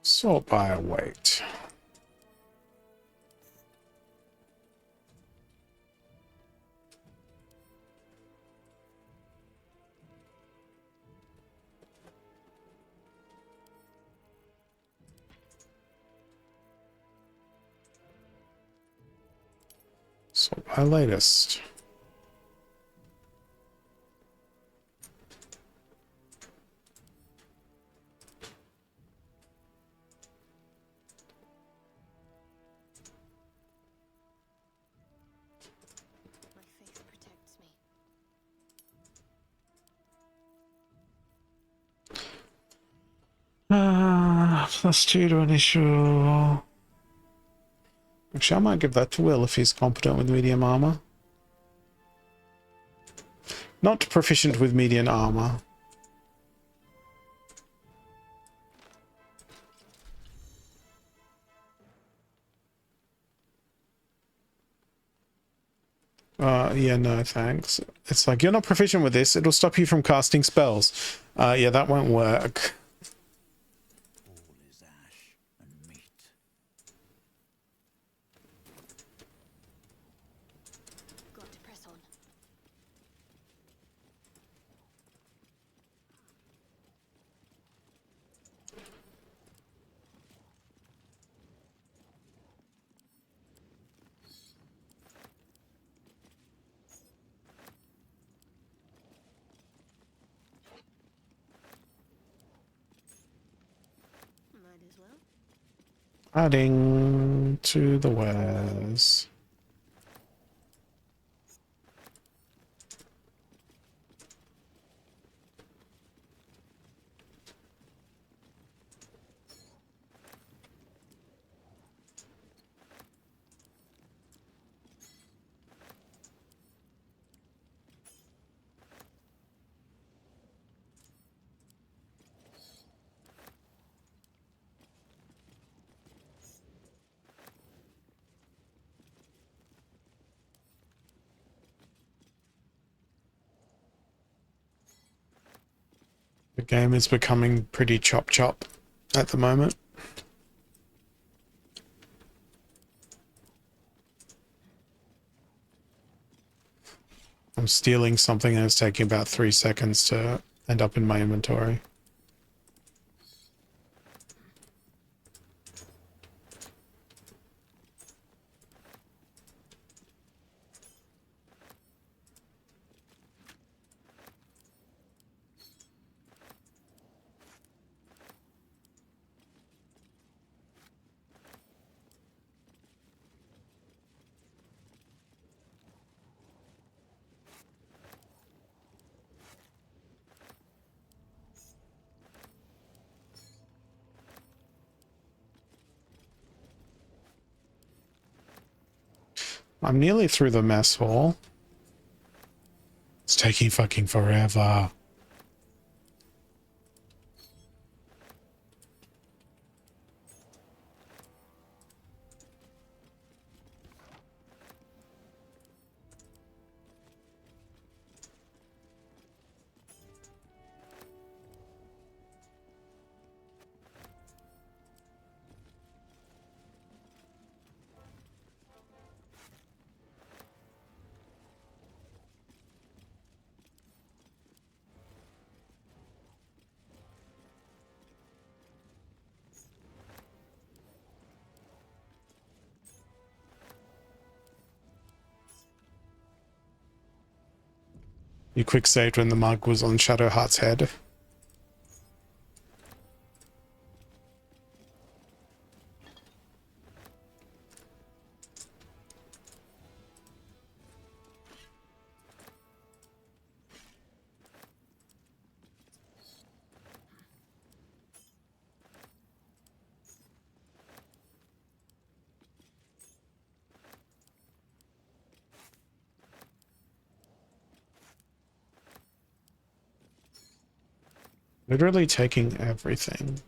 Sort by a weight. Sort by latest. +2 to initial. Actually, I might give that to Will if he's competent with medium armor. Not proficient with medium armor. Yeah, no, thanks. It's like, you're not proficient with this. It'll stop you from casting spells. Yeah, that won't work. Got to press on. Might as well. Adding to the wares. The game is becoming pretty chop at the moment. I'm stealing something and it's taking about 3 seconds to end up in my inventory. I'm nearly through the mess hall. It's taking fucking forever. You quick saved when the mug was on Shadowheart's head. Literally taking everything.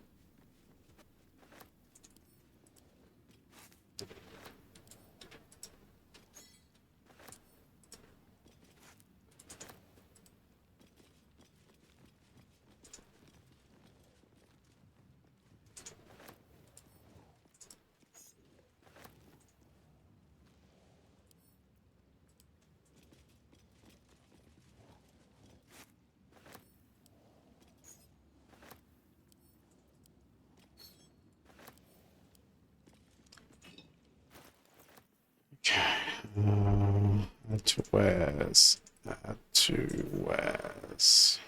Add to wares. Add to wares.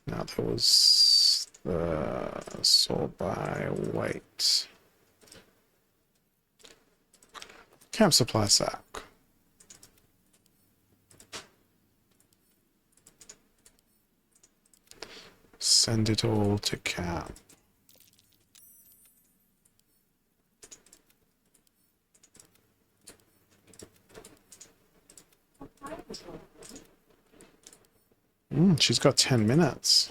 Now there was the sort by weight. Camp supply sack. Send it all to camp. She's got 10 minutes.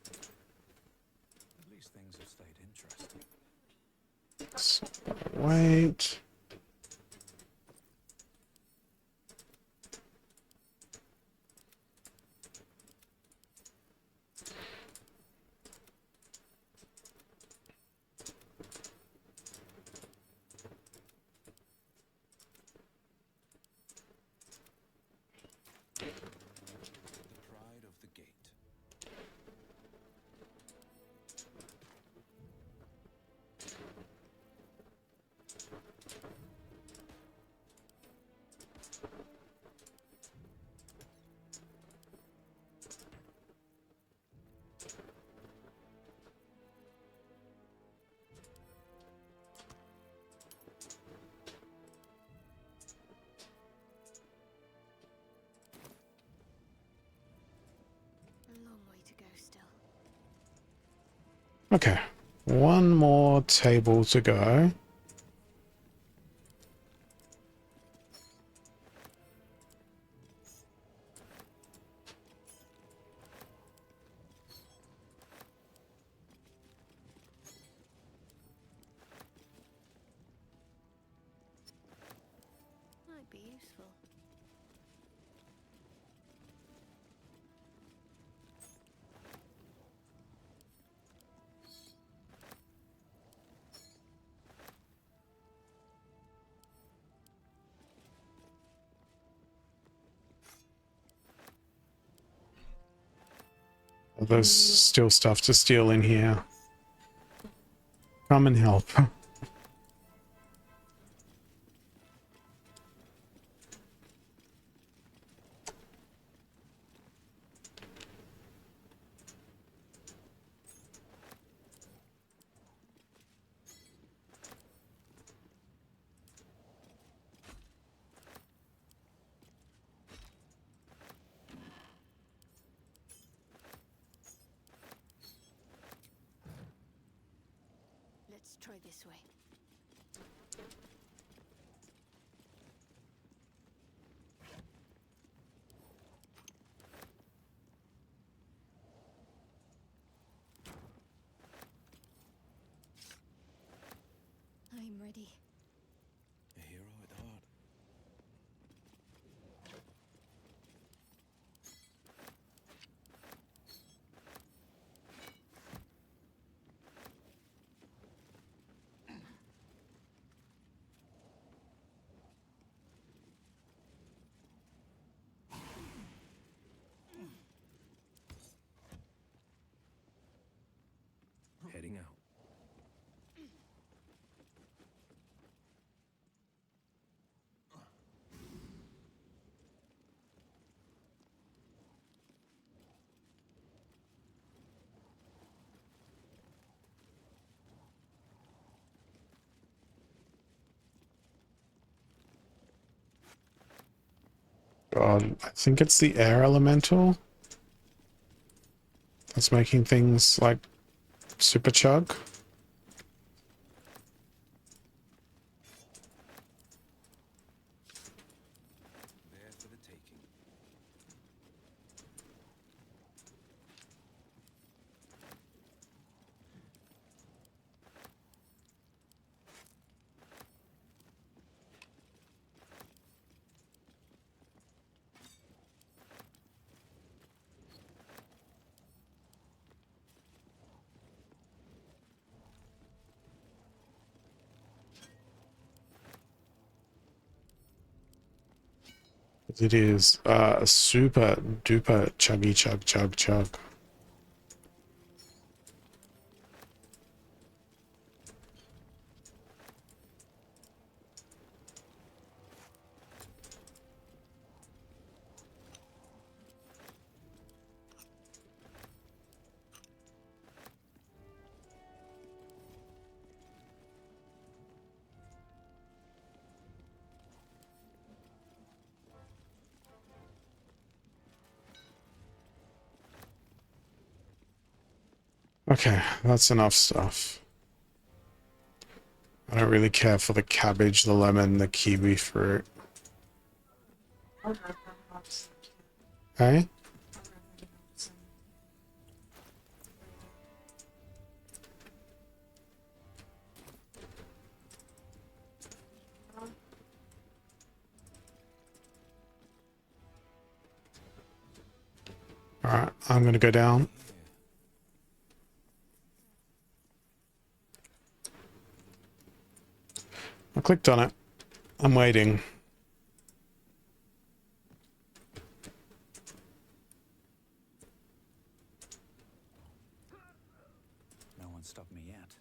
At least things have stayed interesting. Wait. Okay, one more table to go. Might be useful. There's still stuff to steal in here. Come and help. try this way. I'm ready. A hero at heart. Heading out. God, I think it's the air elemental that's making things like super chug. There for the taking. It is super duper chuggy chug chug chug. Okay, that's enough stuff. I don't really care for the cabbage, the lemon, the kiwi fruit. Hey? Alright, I'm gonna go down. I clicked on it. I'm waiting. No one stopped me yet.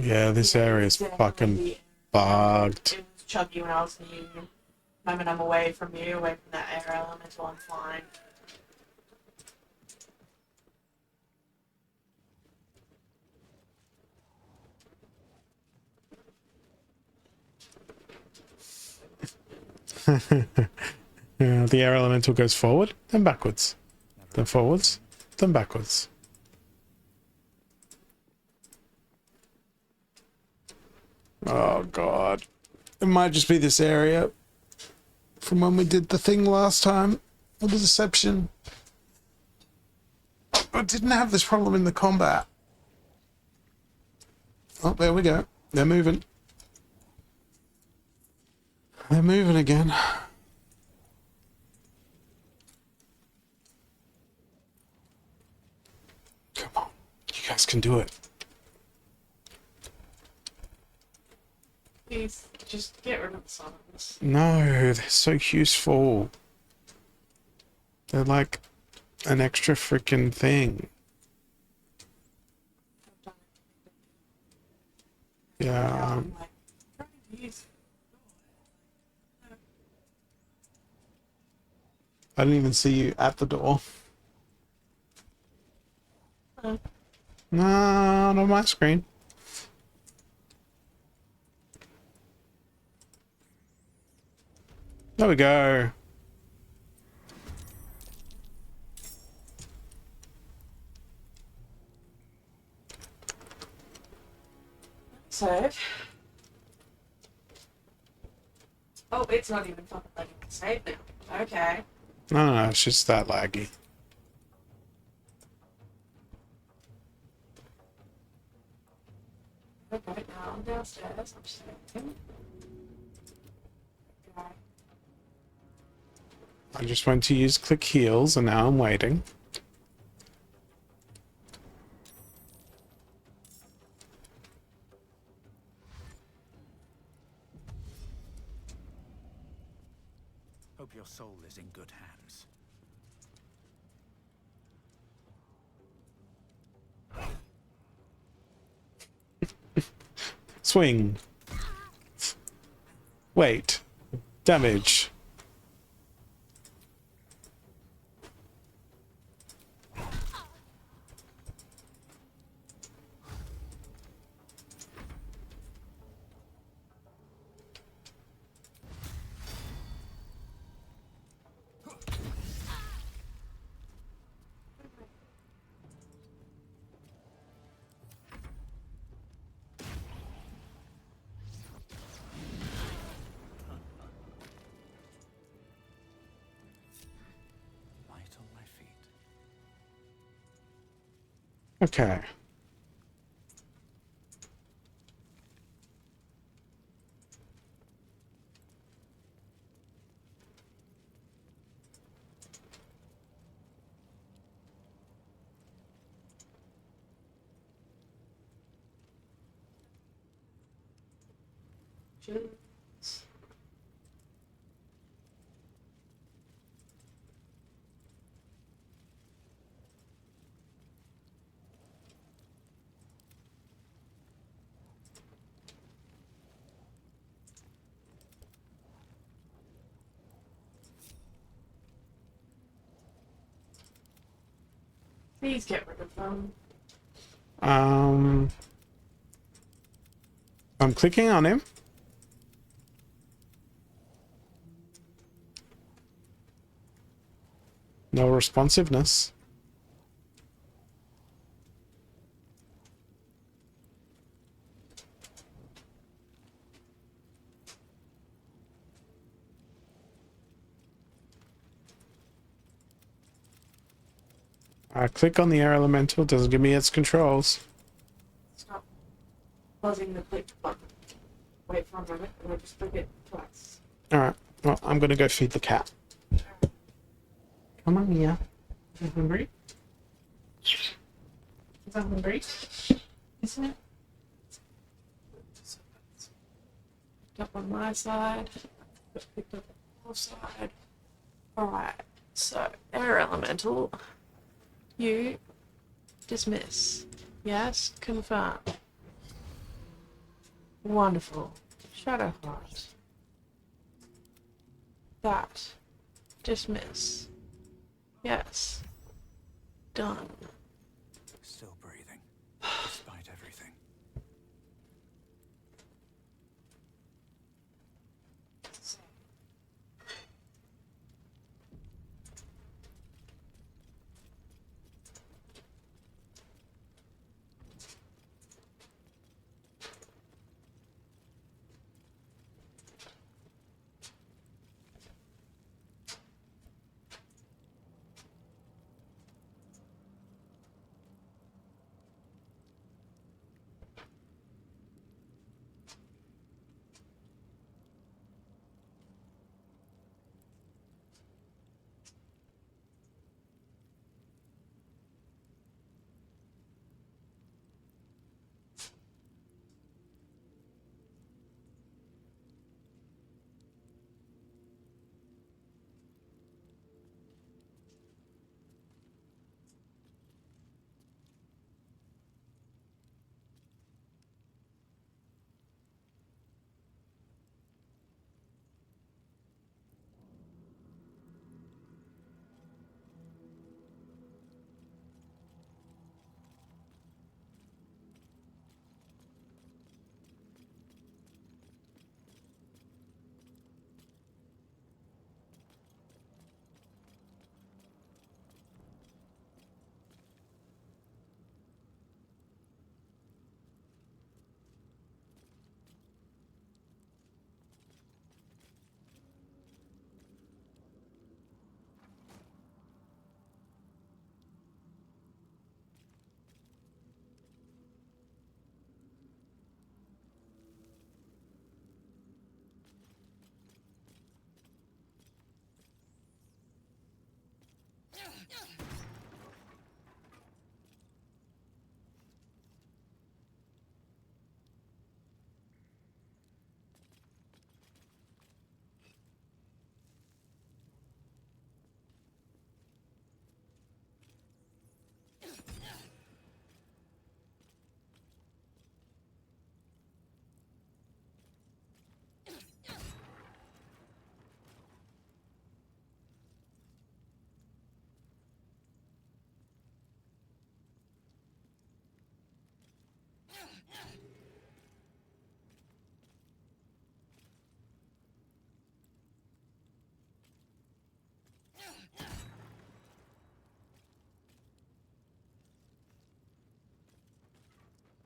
Yeah, this area is fucking bugged. It was chuggy when I was near you. The moment I'm away from you, away from that air elemental, I'm fine. Yeah, the air elemental goes forward, then backwards. Then forwards, then backwards. Oh god. It might just be this area from when we did the thing last time. Or the deception. I didn't have this problem in the combat. Oh, there we go. They're moving. They're moving again. Come on. You guys can do it. Please, just get rid of the summons. No, they're so useful. They're like an extra freaking thing. Yeah. I didn't even see you at the door. No, not on my screen. There we go. Save. Oh, it's not even fucking letting me save now. Okay. No, it's just that laggy. Okay, now I'm downstairs. I'm saving. Okay. I just went to use click heals and now I'm waiting. Hope your soul is in good hands. Swing. Wait. Damage. Light on my feet. Okay. Jeez. Please get rid of them. I'm clicking on him. No responsiveness. I click on the air elemental, doesn't give me its controls. Stop buzzing the click button. Wait for a moment, and I'll just click it twice. Alright, well, I'm gonna go feed the cat. Come on, Mia. You hungry? Is that hungry? Isn't it? Picked up on my side. Picked up on your side. Alright, so air elemental. You dismiss. Yes, confirm. Wonderful. Shadowheart. That. Dismiss. Yes. Done. Still breathing, despite everything.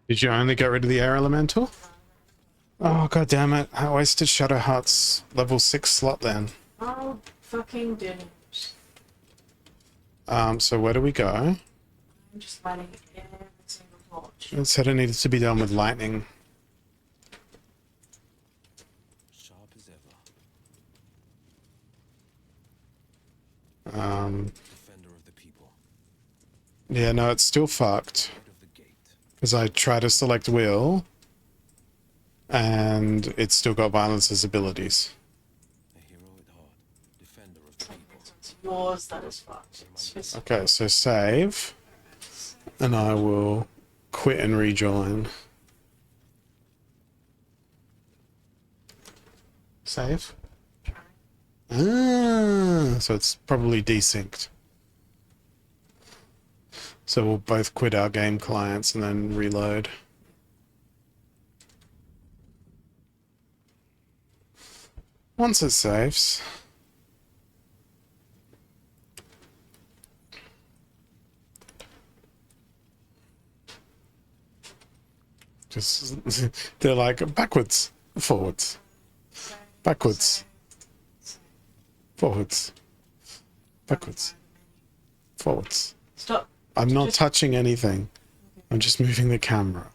Did you only get rid of the air elemental? Oh, god damn it. I wasted Shadowheart's level 6 slot then. Oh, fucking didn't. So where do we go? I'm just lighting every single torch. It said it needed to be done with lightning. Sharp as ever. Defender of the people. Yeah, no, it's still fucked. Because I try to select Will, and it's still got violence as abilities. It's yours that is fucked. Okay, so save, and I will quit and rejoin. Save. Ah, so it's probably desynced. So we'll both quit our game clients and then reload. Once it saves. Just, they're like backwards, forwards, backwards, forwards, backwards, forwards. Stop. I'm not touching anything. I'm just moving the camera.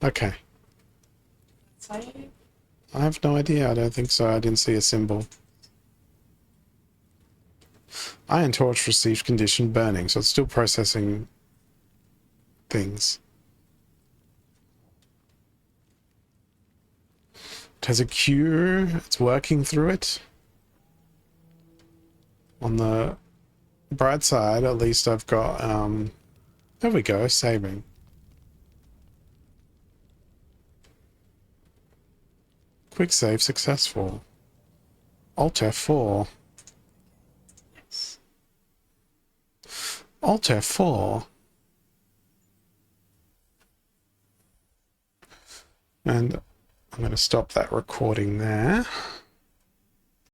Okay. Save. I have no idea. I don't think so. I didn't see a symbol. Iron Torch received condition burning, so it's still processing things. It has a cure. It's working through it. On the bright side, at least I've got, there we go, saving. Quick save successful. Alt F4. Alt F4. And I'm going to stop that recording there.